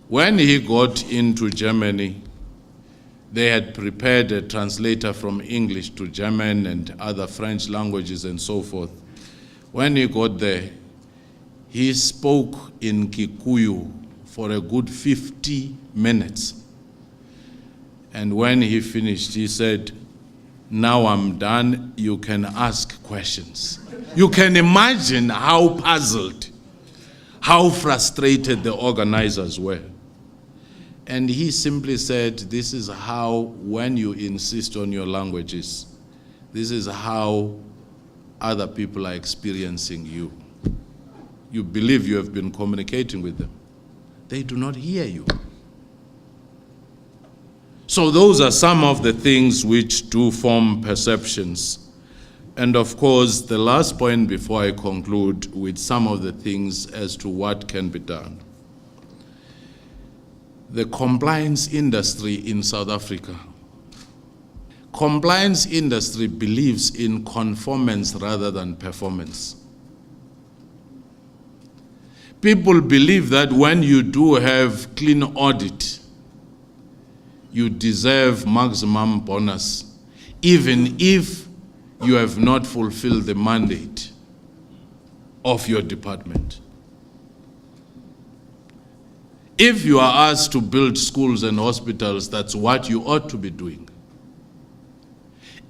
When he got into Germany, they had prepared a translator from English to German and other French languages and so forth. When he got there, he spoke in Kikuyu for a good 50 minutes. And when he finished, he said, "Now I'm done, you can ask questions." You can imagine how puzzled, how frustrated the organizers were. And he simply said, this is how, when you insist on your languages, this is how other people are experiencing you. You believe you have been communicating with them. They do not hear you. So those are some of the things which do form perceptions. And of course, the last point before I conclude with some of the things as to what can be done. The compliance industry in South Africa. Compliance industry believes in conformance rather than performance. People believe that when you do have clean audit, you deserve maximum bonus, even if you have not fulfilled the mandate of your department. If you are asked to build schools and hospitals, that's what you ought to be doing.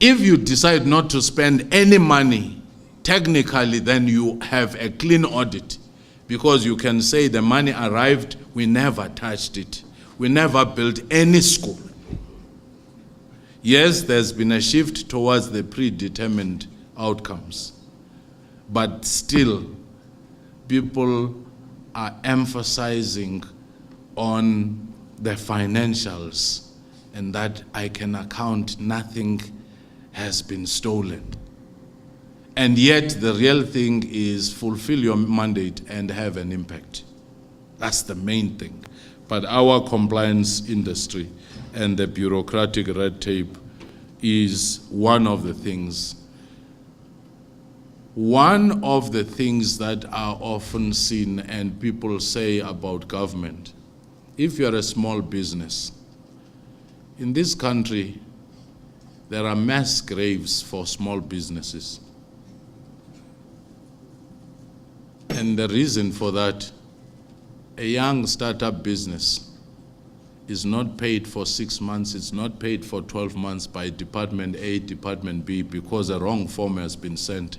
If you decide not to spend any money, technically, then you have a clean audit, because you can say the money arrived, we never touched it. We never built any school. Yes, there's been a shift towards the predetermined outcomes, but still, people are emphasizing on the financials, and that I can account nothing has been stolen. And yet the real thing is fulfill your mandate and have an impact. That's the main thing. But our compliance industry and the bureaucratic red tape is one of the things. One of the things that are often seen and people say about government, if you're a small business, in this country, there are mass graves for small businesses. And the reason for that, a young startup business is not paid for 6 months, it's not paid for 12 months by Department A, Department B, because a wrong form has been sent,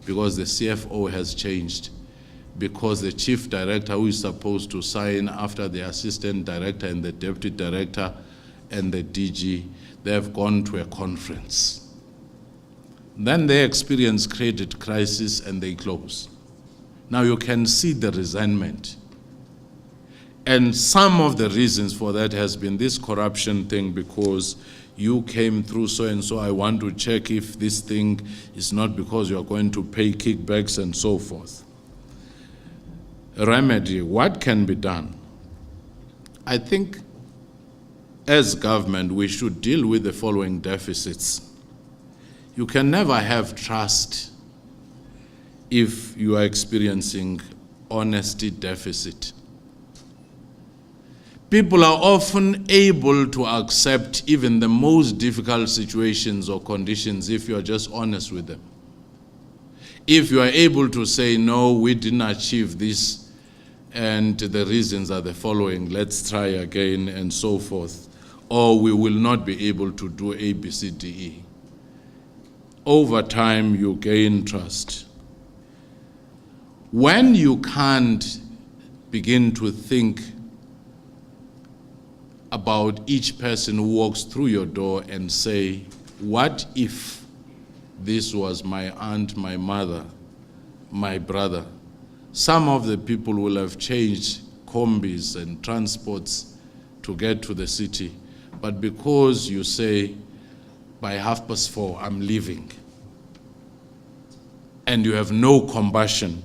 because the CFO has changed, because the chief director who is supposed to sign after the assistant director and the deputy director and the DG, they have gone to a conference. Then they experience credit crisis and they close. Now you can see the resentment. And some of the reasons for that has been this corruption thing, because you came through so-and-so, I want to check if this thing is not because you're going to pay kickbacks and so forth. Remedy, what can be done? I think as government, we should deal with the following deficits. You can never have trust if you are experiencing honesty deficit. People are often able to accept even the most difficult situations or conditions if you are just honest with them. If you are able to say, no, we didn't achieve this, and the reasons are the following, let's try again, and so forth, or we will not be able to do A, B, C, D, E. Over time, you gain trust. When you can't begin to think about each person who walks through your door and say, what if this was my aunt, my mother, my brother? Some of the people will have changed combis and transports to get to the city, but because you say, by 4:30, I'm leaving, and you have no compassion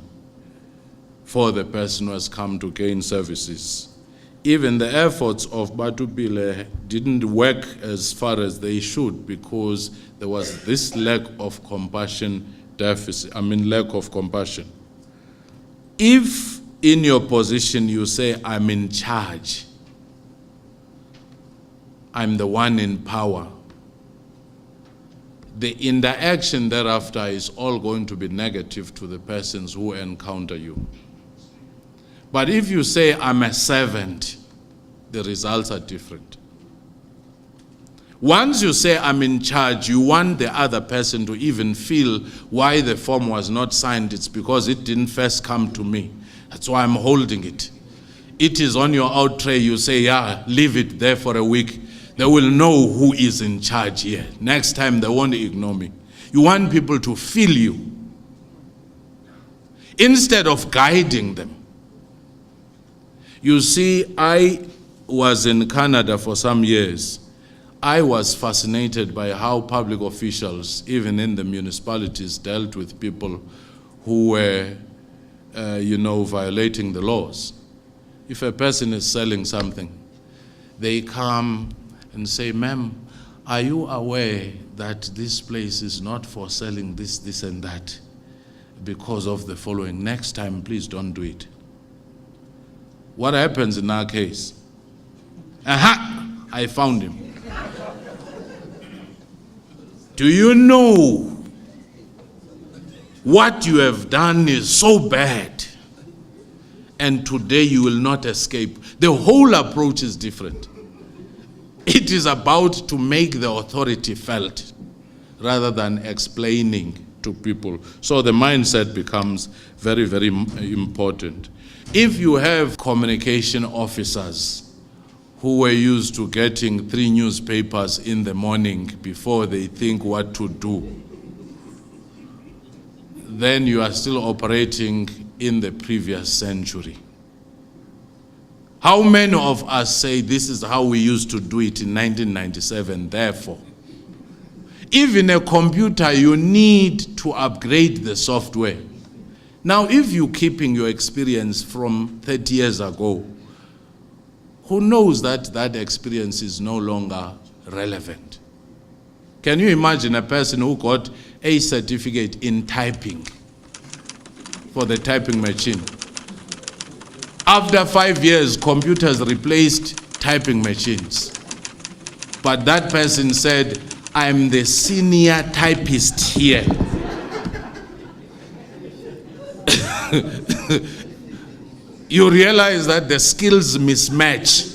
for the person who has come to gain services. Even the efforts of Batupile didn't work as far as they should because there was this lack of compassion lack of compassion. If in your position you say, I'm in charge, I'm the one in power, the interaction thereafter is all going to be negative to the persons who encounter you. But if you say, I'm a servant, the results are different. Once you say, I'm in charge, you want the other person to even feel why the form was not signed. It's because it didn't first come to me. That's why I'm holding it. It is on your out tray. You say, yeah, leave it there for a week. They will know who is in charge here. Next time, they won't ignore me. You want people to feel you instead of guiding them. You see, I was in Canada for some years. I was fascinated by how public officials, even in the municipalities, dealt with people who were, violating the laws. If a person is selling something, they come and say, ma'am, are you aware that this place is not for selling this, this, and that because of the following? Next time, please don't do it. What happens in our case? Aha! I found him. Do you know what you have done is so bad, and today you will not escape? The whole approach is different. It is about to make the authority felt rather than explaining to people. So the mindset becomes very, very important. If you have communication officers who were used to getting 3 newspapers in the morning before they think what to do, then you are still operating in the previous century. How many of us say this is how we used to do it in 1997, therefore? Even a computer, you need to upgrade the software. Now, if you're keeping your experience from 30 years ago, who knows that that experience is no longer relevant? Can you imagine a person who got a certificate in typing for the typing machine? After 5 years, computers replaced typing machines. But that person said, I'm the senior typist here. You realize that the skills mismatch.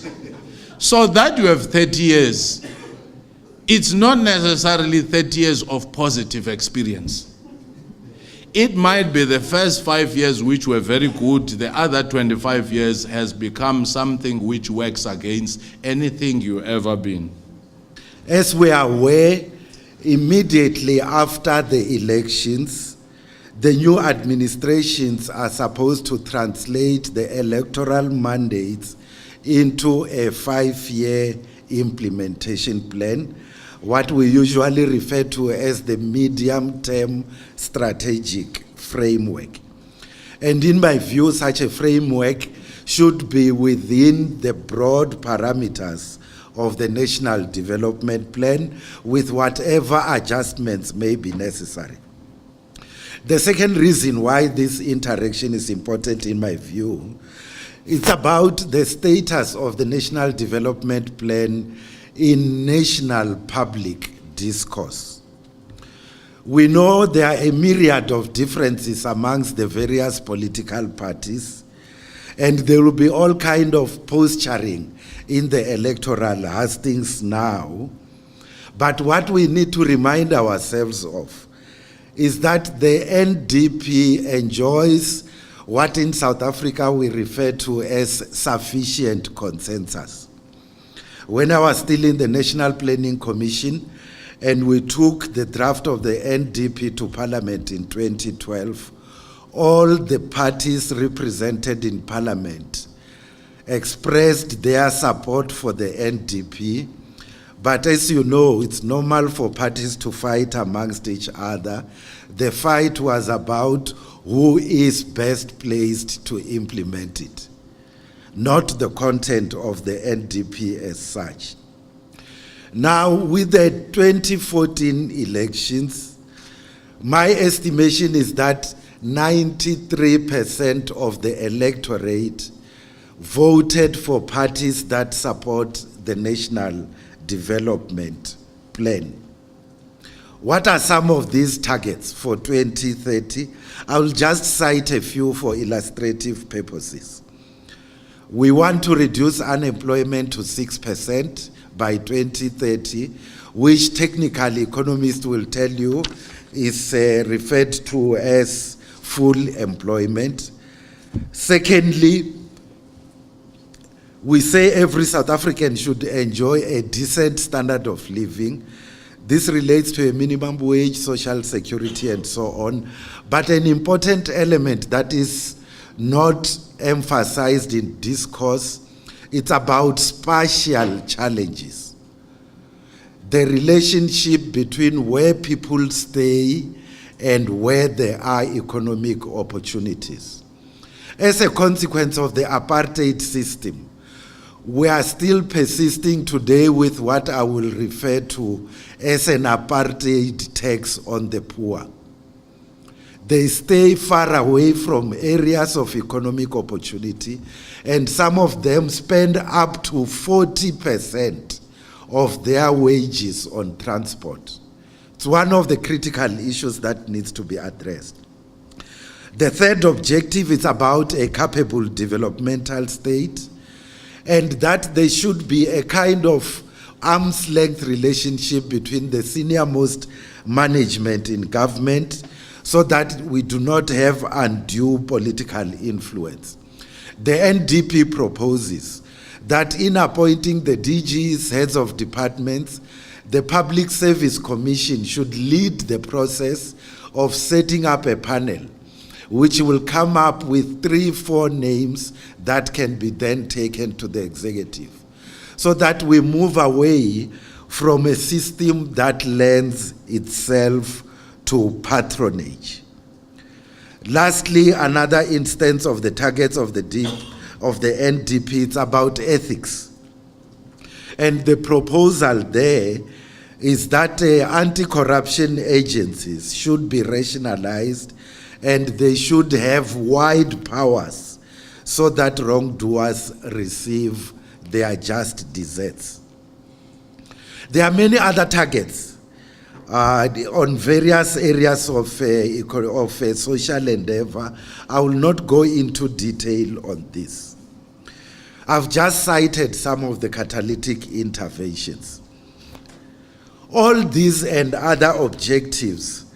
So that you have 30 years, it's not necessarily 30 years of positive experience. It might be the first 5 years which were very good, the other 25 years has become something which works against anything you've ever been. As we are aware, immediately after the elections, the new administrations are supposed to translate the electoral mandates into a 5-year implementation plan, what we usually refer to as the medium-term strategic framework. And in my view, such a framework should be within the broad parameters of the National Development Plan with whatever adjustments may be necessary. The second reason why this interaction is important in my view, it's about the status of the National Development Plan in national public discourse. We know there are a myriad of differences amongst the various political parties, and there will be all kind of posturing in the electoral hustings now. But what we need to remind ourselves of is that the NDP enjoys what in South Africa we refer to as sufficient consensus. When I was still in the National Planning Commission and we took the draft of the NDP to Parliament in 2012, all the parties represented in Parliament expressed their support for the NDP, But as you know, it's normal for parties to fight amongst each other. The fight was about who is best placed to implement it, not the content of the NDP as such. Now, with the 2014 elections, my estimation is that 93% of the electorate voted for parties that support the National Development Plan. What are some of these targets for 2030? I will just cite a few for illustrative purposes. We want to reduce unemployment to 6% by 2030, which technical economists will tell you is referred to as full employment. Secondly, we say every South African should enjoy a decent standard of living. This relates to a minimum wage, social security, and so on. But an important element that is not emphasized in discourse, it's about spatial challenges. The relationship between where people stay and where there are economic opportunities. As a consequence of the apartheid system, we are still persisting today with what I will refer to as an apartheid tax on the poor. They stay far away from areas of economic opportunity, and some of them spend up to 40% of their wages on transport. It's one of the critical issues that needs to be addressed. The third objective is about a capable developmental state, and that there should be a kind of arm's length relationship between the senior most management in government so that we do not have undue political influence. The NDP proposes that in appointing the DGs, heads of departments, the Public Service Commission should lead the process of setting up a panel which will come up with 3-4 names that can be then taken to the executive, so that we move away from a system that lends itself to patronage. Lastly, another instance of the targets of the NDP, it's about ethics. And the proposal there is that anti-corruption agencies should be rationalized and they should have wide powers so that wrongdoers receive their just deserts. There are many other targets on various areas of social endeavor. I will not go into detail on this. I've just cited some of the catalytic interventions. All these and other objectives,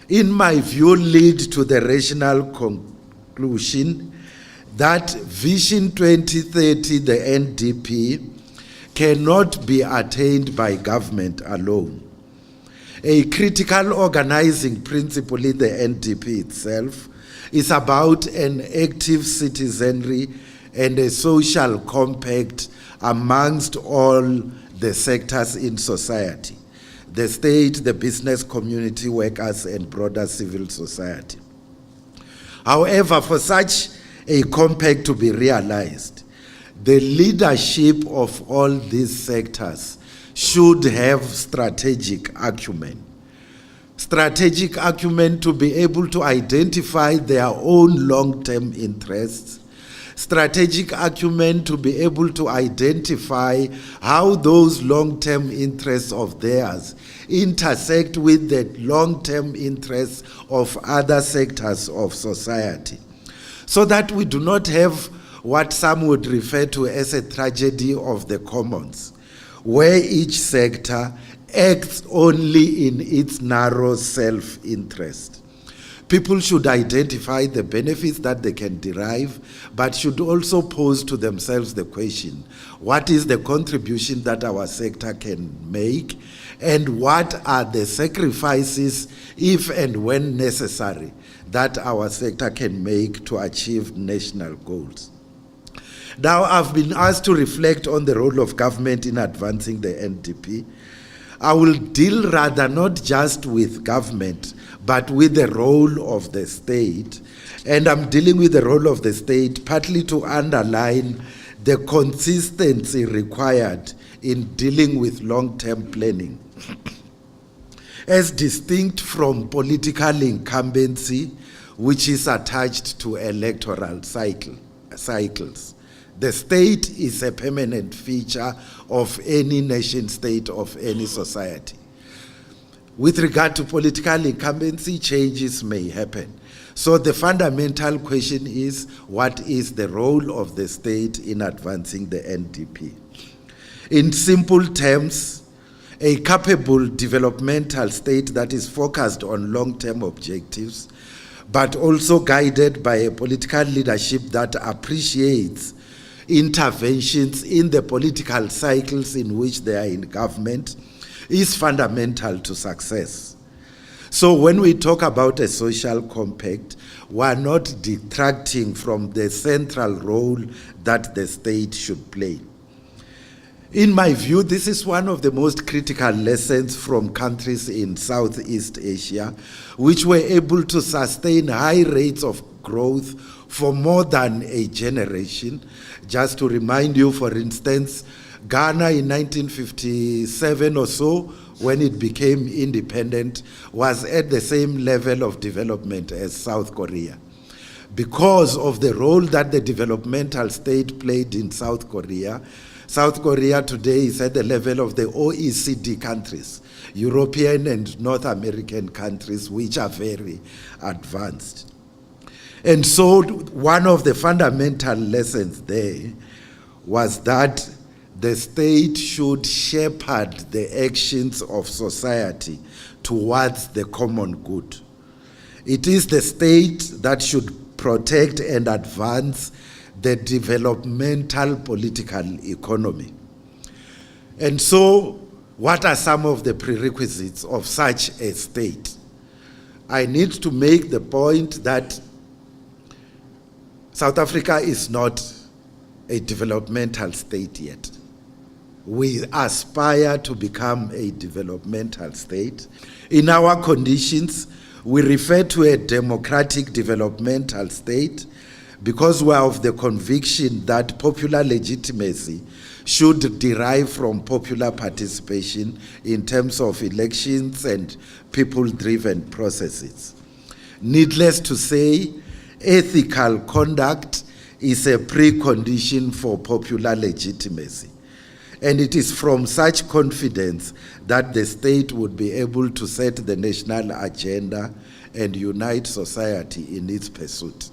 in my view, lead to the rational conclusion that Vision 2030, the NDP, cannot be attained by government alone. A critical organizing principle in the NDP itself is about an active citizenry and a social compact amongst all the sectors in society: the state, the business community, workers, and broader civil society. However, for such a compact to be realized, the leadership of all these sectors should have strategic acumen. Strategic acumen to be able to identify their own long-term interests. Strategic acumen to be able to identify how those long-term interests of theirs intersect with the long-term interests of other sectors of society, so that we do not have what some would refer to as a tragedy of the commons, where each sector acts only in its narrow self-interest. People should identify the benefits that they can derive, but should also pose to themselves the question, what is the contribution that our sector can make, and what are the sacrifices, if and when necessary, that our sector can make to achieve national goals? Now, I've been asked to reflect on the role of government in advancing the NDP. I will deal rather not just with government, but with the role of the state. And I'm dealing with the role of the state partly to underline the consistency required in dealing with long-term planning, as distinct from political incumbency, which is attached to electoral cycles. The state is a permanent feature of any nation state, of any society. With regard to political incumbency, changes may happen. So the fundamental question is, what is the role of the state in advancing the NDP? In simple terms, a capable developmental state that is focused on long-term objectives, but also guided by a political leadership that appreciates interventions in the political cycles in which they are in government, is fundamental to success. So when we talk about a social compact, we are not detracting from the central role that the state should play. In my view, this is one of the most critical lessons from countries in Southeast Asia, which were able to sustain high rates of growth for more than a generation. Just to remind you, for instance, Ghana in 1957 or so, when it became independent, was at the same level of development as South Korea. Because of the role that the developmental state played in South Korea today is at the level of the OECD countries, European and North American countries, which are very advanced. And so one of the fundamental lessons there was that the state should shepherd the actions of society towards the common good. It is the state that should protect and advance the developmental political economy. And so, what are some of the prerequisites of such a state? I need to make the point that South Africa is not a developmental state yet. We aspire to become a developmental state. In our conditions, we refer to a democratic developmental state because we are of the conviction that popular legitimacy should derive from popular participation in terms of elections and people-driven processes. Needless to say, ethical conduct is a precondition for popular legitimacy. And it is from such confidence that the state would be able to set the national agenda and unite society in its pursuit.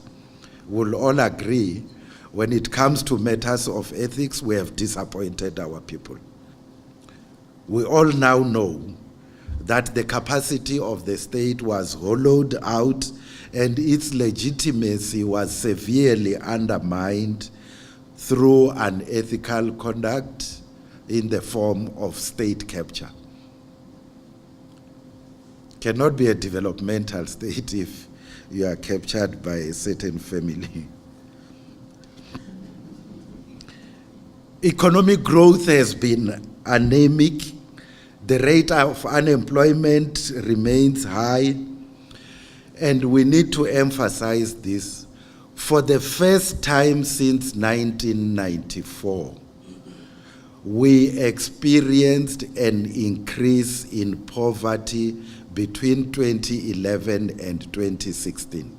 We'll all agree, when it comes to matters of ethics, we have disappointed our people. We all now know that the capacity of the state was hollowed out and its legitimacy was severely undermined through unethical conduct in the form of state capture. Cannot be a developmental state if you are captured by a certain family. Economic growth has been anemic. The rate of unemployment remains high, and we need to emphasize this. For the first time since 1994, we experienced an increase in poverty between 2011 and 2016.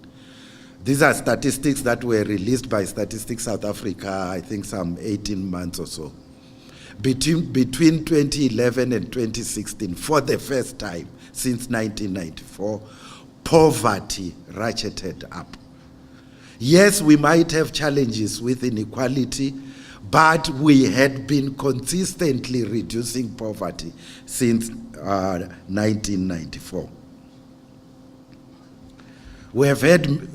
These are statistics that were released by Statistics South Africa, I think some 18 months or so. Between 2011 and 2016, for the first time since 1994, poverty ratcheted up. Yes, we might have challenges with inequality, but we had been consistently reducing poverty since 1994. We have had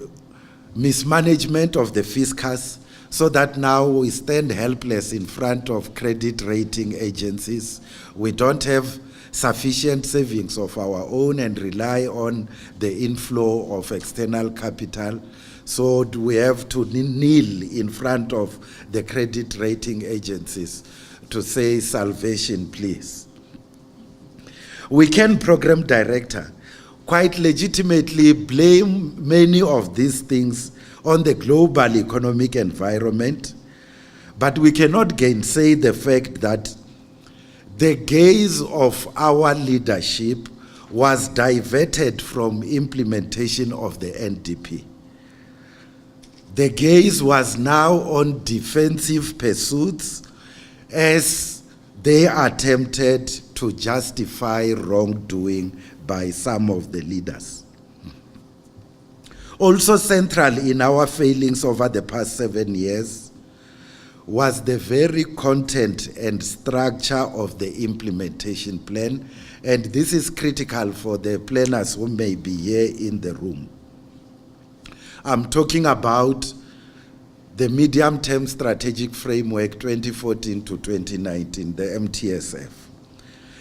mismanagement of the fiscus, so that now we stand helpless in front of credit rating agencies. We don't have sufficient savings of our own and rely on the inflow of external capital. So do we have to kneel in front of the credit rating agencies to say salvation, please? We can, program director, quite legitimately blame many of these things on the global economic environment, but we cannot gainsay the fact that the gaze of our leadership was diverted from implementation of the NDP. The gaze was now on defensive pursuits as they attempted to justify wrongdoing by some of the leaders. Also central in our failings over the past 7 years was the very content and structure of the implementation plan, and this is critical for the planners who may be here in the room. I'm talking about the medium-term strategic framework 2014 to 2019, the MTSF.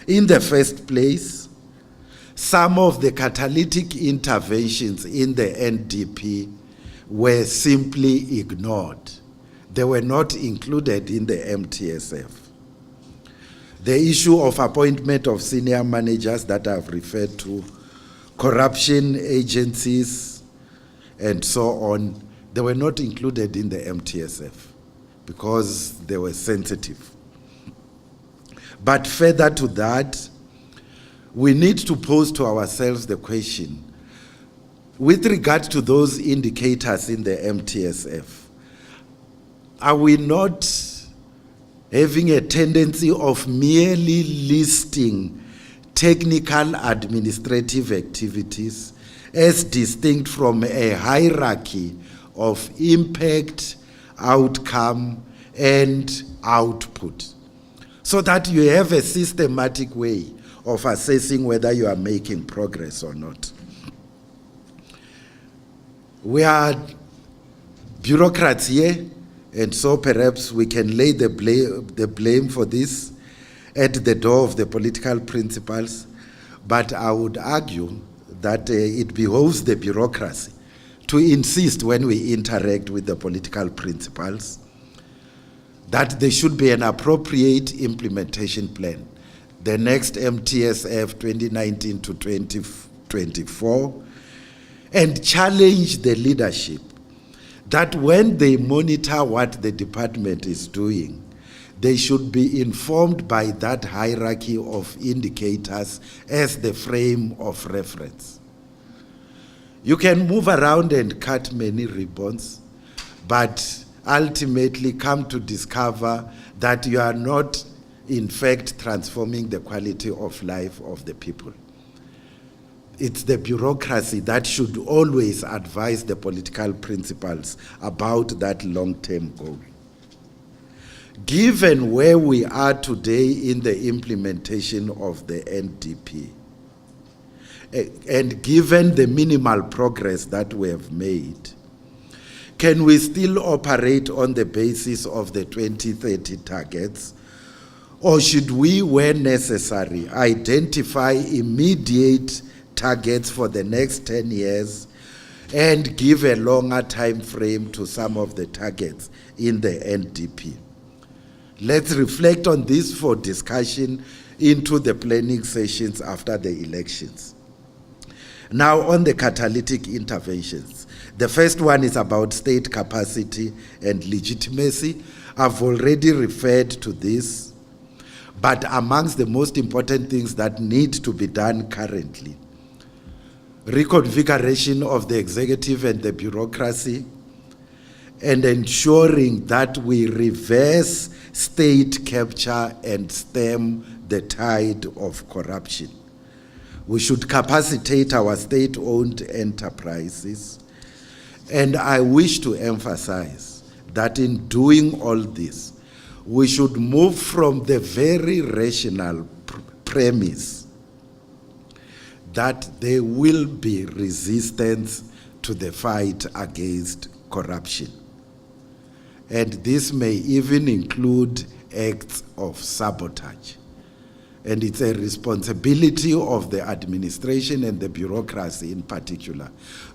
In the first place, some of the catalytic interventions in the NDP were simply ignored. They were not included in the MTSF. The issue of appointment of senior managers that I've referred to, corruption agencies, and so on, they were not included in the MTSF because they were sensitive. But further to that, we need to pose to ourselves the question, with regard to those indicators in the MTSF, are we not having a tendency of merely listing technical administrative activities as distinct from a hierarchy of impact, outcome, and output, so that you have a systematic way of assessing whether you are making progress or not? We are bureaucrats here, and so perhaps we can lay the blame for this at the door of the political principals, but I would argue that it behoves the bureaucracy to insist when we interact with the political principals that there should be an appropriate implementation plan. The next MTSF 2019 to 2024, and challenge the leadership that when they monitor what the department is doing, they should be informed by that hierarchy of indicators as the frame of reference. You can move around and cut many ribbons, but ultimately come to discover that you are not, in fact, transforming the quality of life of the people. It's the bureaucracy that should always advise the political principals about that long-term goal. Given where we are today in the implementation of the NDP, and given the minimal progress that we have made, can we still operate on the basis of the 2030 targets? Or should we, where necessary, identify immediate targets for the next 10 years and give a longer time frame to some of the targets in the NDP? Let's reflect on this for discussion into the planning sessions after the elections. Now, on the catalytic interventions. The first one is about state capacity and legitimacy. I've already referred to this, but amongst the most important things that need to be done currently, reconfiguration of the executive and the bureaucracy, and ensuring that we reverse state capture and stem the tide of corruption. We should capacitate our state-owned enterprises, and I wish to emphasize that in doing all this, we should move from the very rational premise that there will be resistance to the fight against corruption. And this may even include acts of sabotage. and it's a responsibility of the administration and the bureaucracy in particular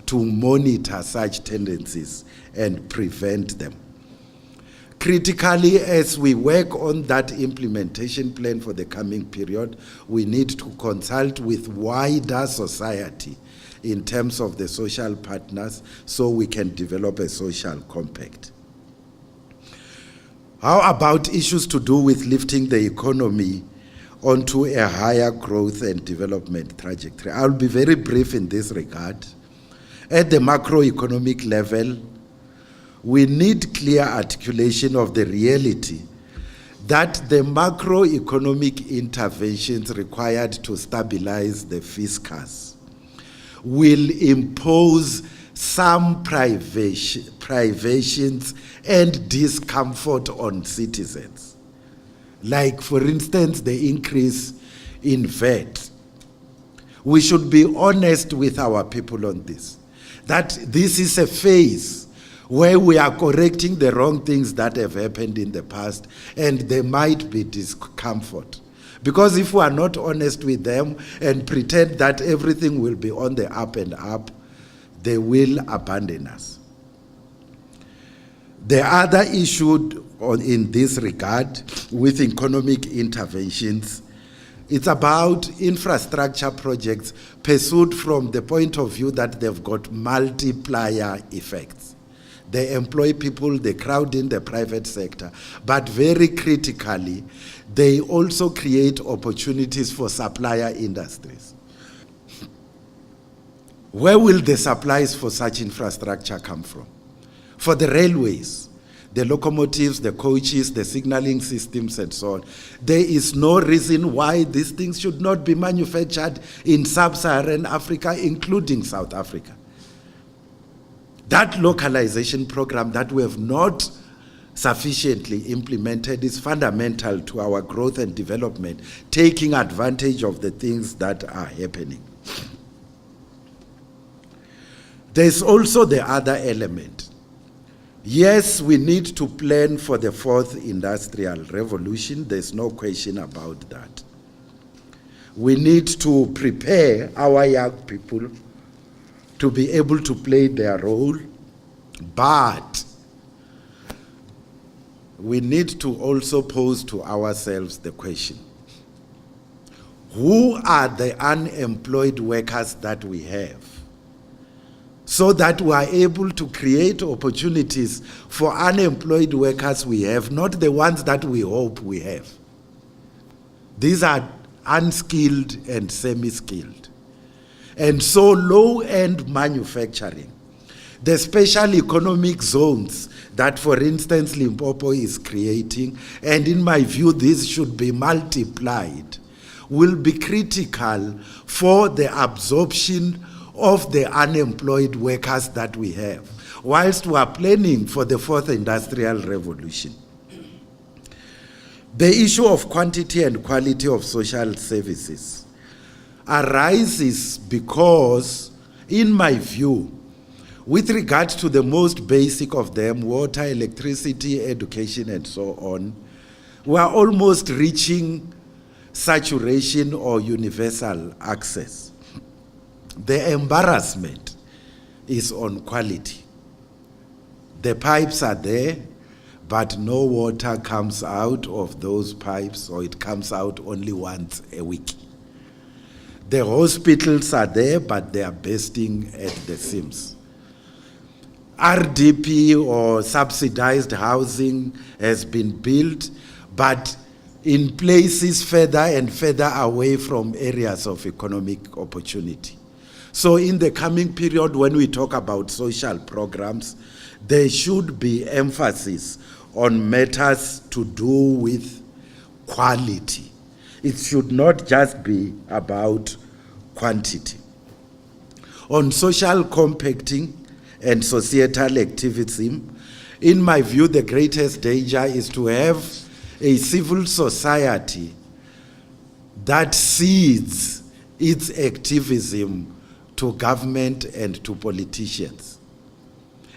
to monitor such tendencies and prevent them. Critically, as we work on that implementation plan for the coming period, we need to consult with wider society in terms of the social partners so we can develop a social compact. How about issues to do with lifting the economy onto a higher growth and development trajectory? I'll be very brief in this regard. At the macroeconomic level, we need clear articulation of the reality that the macroeconomic interventions required to stabilize the fiscus will impose some privations and discomfort on citizens. Like, for instance, the increase in VAT. We should be honest with our people on this, that this is a phase where we are correcting the wrong things that have happened in the past, and there might be discomfort. Because if we are not honest with them and pretend that everything will be on the up and up, they will abandon us. The other issue in this regard with economic interventions, it's about infrastructure projects pursued from the point of view that they've got multiplier effects. They employ people, they crowd in the private sector, but very critically, they also create opportunities for supplier industries. Where will the supplies for such infrastructure come from? For the railways, the locomotives, the coaches, the signaling systems, and so on, there is no reason why these things should not be manufactured in sub-Saharan Africa, including South Africa. That localization program that we have not sufficiently implemented is fundamental to our growth and development, taking advantage of the things that are happening. There's also the other element. Yes, we need to plan for the fourth industrial revolution. There's no question about that. We need to prepare our young people to be able to play their role, but we need to also pose to ourselves the question, who are the unemployed workers that we have, so that we are able to create opportunities for unemployed workers we have, not the ones that we hope we have. These are unskilled and semi-skilled. And so low-end manufacturing, the special economic zones that, for instance, Limpopo is creating, and in my view, these should be multiplied, will be critical for the absorption of the unemployed workers that we have, whilst we are planning for the fourth industrial revolution. The issue of quantity and quality of social services arises because, in my view, with regard to the most basic of them, water, electricity, education, and so on, we are almost reaching saturation or universal access. The embarrassment is on quality. The pipes are there, but no water comes out of those pipes, or it comes out only once a week. The hospitals are there, but they are bursting at the seams. RDP, or subsidized housing, has been built, but in places further and further away from areas of economic opportunity. So in the coming period, when we talk about social programs, there should be emphasis on matters to do with quality. It should not just be about quantity. On social compacting and societal activism, in my view, the greatest danger is to have a civil society that cedes its activism to government and to politicians.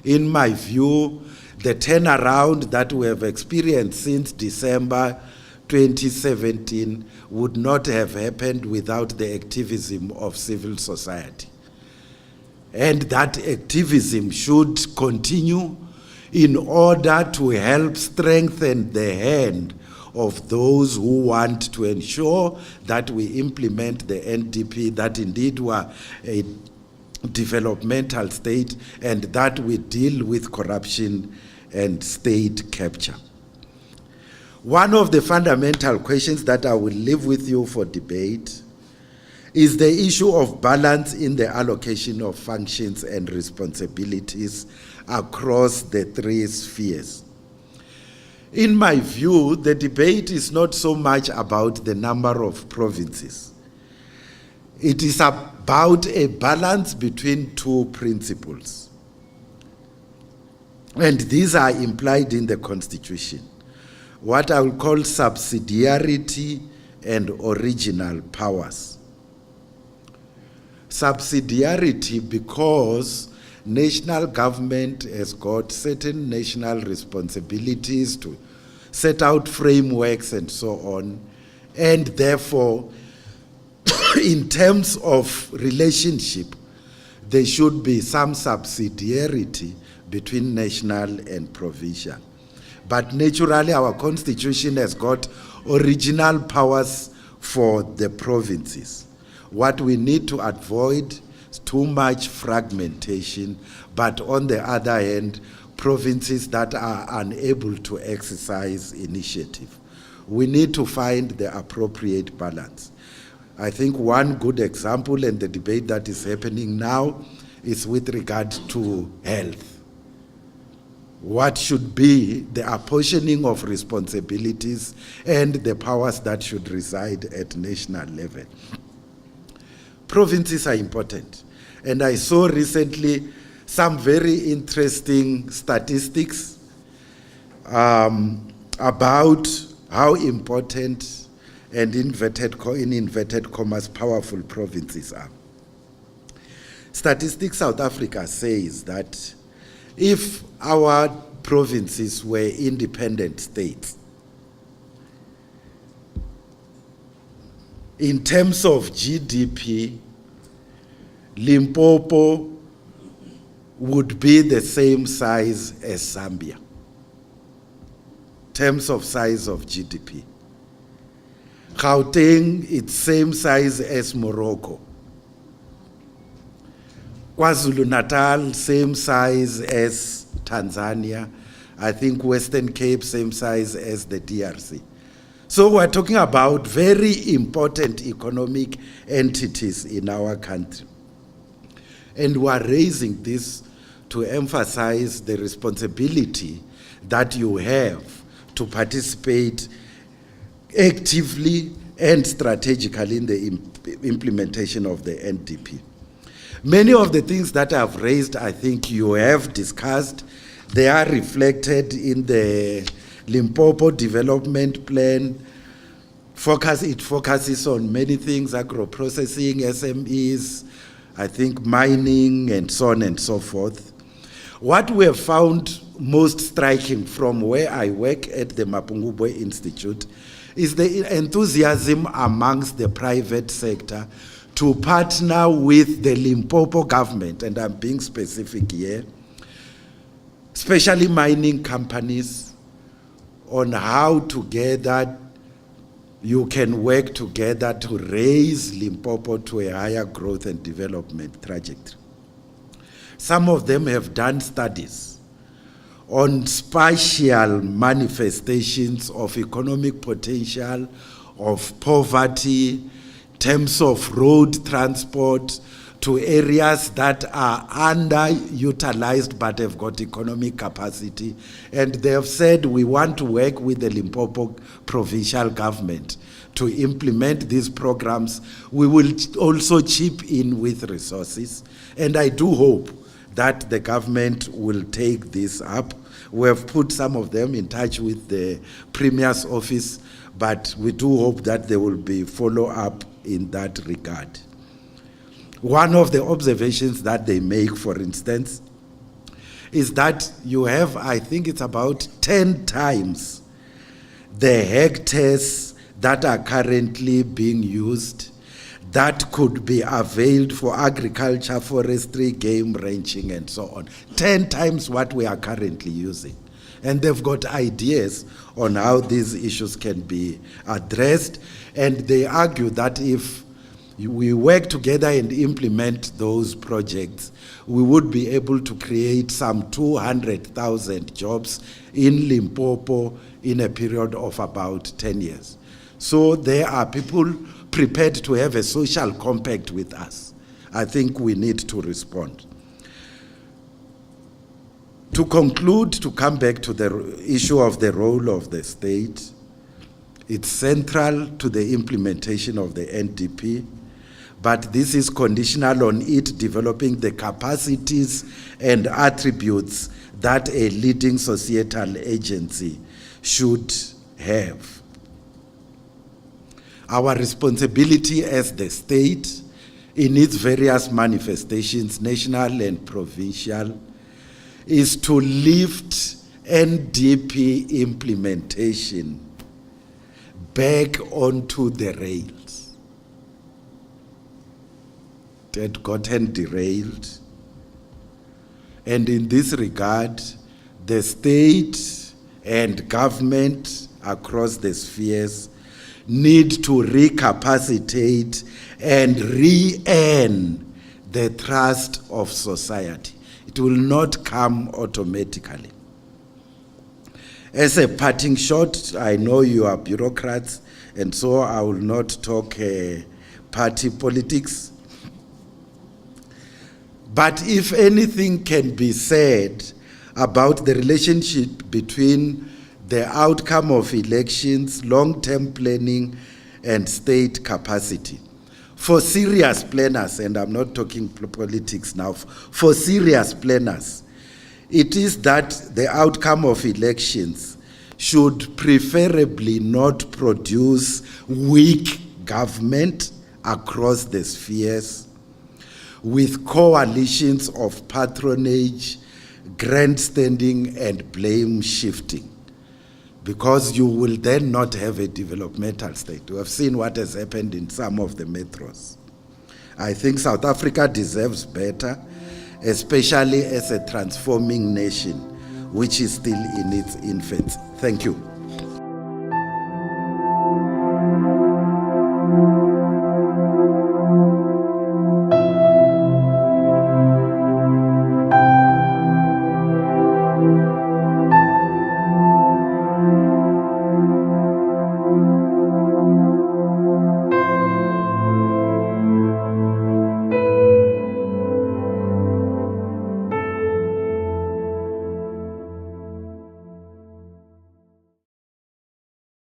In my view, the turnaround that we have experienced since December 2017 would not have happened without the activism of civil society. And that activism should continue in order to help strengthen the hand of those who want to ensure that we implement the NDP, that indeed were a developmental state, and that we deal with corruption and state capture. One of the fundamental questions that I will leave with you for debate is the issue of balance in the allocation of functions and responsibilities across the three spheres. In my view, the debate is not so much about the number of provinces. It is about a balance between two principles. And these are implied in the Constitution, what I will call subsidiarity and original powers. Subsidiarity because national government has got certain national responsibilities to set out frameworks and so on, and therefore, in terms of relationship, there should be some subsidiarity between national and provincial. But naturally, our constitution has got original powers for the provinces. What we need to avoid is too much fragmentation, but on the other hand, provinces that are unable to exercise initiative. We need to find the appropriate balance. I think one good example in the debate that is happening now is with regard to health. What should be the apportioning of responsibilities and the powers that should reside at national level. Provinces are important. And I saw recently some very interesting statistics about how important and in inverted commas powerful provinces are. Statistics South Africa says that if our provinces were independent states, in terms of GDP, Limpopo would be the same size as Zambia, in terms of size of GDP. Gauteng, it's same size as Morocco. KwaZulu-Natal, same size as Tanzania. I think Western Cape, same size as the DRC. So we're talking about very important economic entities in our country. And we're raising this to emphasize the responsibility that you have to participate actively and strategically in the implementation of the NDP. Many of the things that I've raised, I think you have discussed. They are reflected in the Limpopo Development Plan. It focuses on many things, agro-processing, SMEs, I think mining, and so on and so forth. What we have found most striking from where I work at the Mapungubwe Institute is the enthusiasm amongst the private sector to partner with the Limpopo government, and I'm being specific here, especially mining companies, on how together you can work together to raise Limpopo to a higher growth and development trajectory. Some of them have done studies on spatial manifestations of economic potential, of poverty, terms of road transport, to areas that are underutilized but have got economic capacity. And they have said, we want to work with the Limpopo provincial government to implement these programs. We will also chip in with resources. And I do hope that the government will take this up. We have put some of them in touch with the Premier's office, but we do hope that there will be follow-up in that regard. One of the observations that they make, for instance, is that you have, I think it's about 10 times the hectares that are currently being used that could be availed for agriculture, forestry, game ranching, and so on. 10 times what we are currently using. And they've got ideas on how these issues can be addressed. And they argue that if we work together and implement those projects, we would be able to create some 200,000 jobs in Limpopo in a period of about 10 years. So there are people prepared to have a social compact with us. I think we need to respond. To conclude, to come back to the issue of the role of the state, it's central to the implementation of the NDP, but this is conditional on it developing the capacities and attributes that a leading societal agency should have. Our responsibility as the state, in its various manifestations, national and provincial, is to lift NDP implementation back onto the rails. It had gotten derailed. And in this regard, the state and government across the spheres need to recapacitate and re-earn the trust of society. It will not come automatically. As a parting shot, I know you are bureaucrats, and so I will not talk party politics. But if anything can be said about the relationship between the outcome of elections, long-term planning, and state capacity, for serious planners, and I'm not talking politics now, for serious planners, it is that the outcome of elections should preferably not produce weak government across the spheres with coalitions of patronage, grandstanding, and blame shifting, because you will then not have a developmental state. We have seen what has happened in some of the metros. I think South Africa deserves better, especially as a transforming nation, which is still in its infancy. Thank you.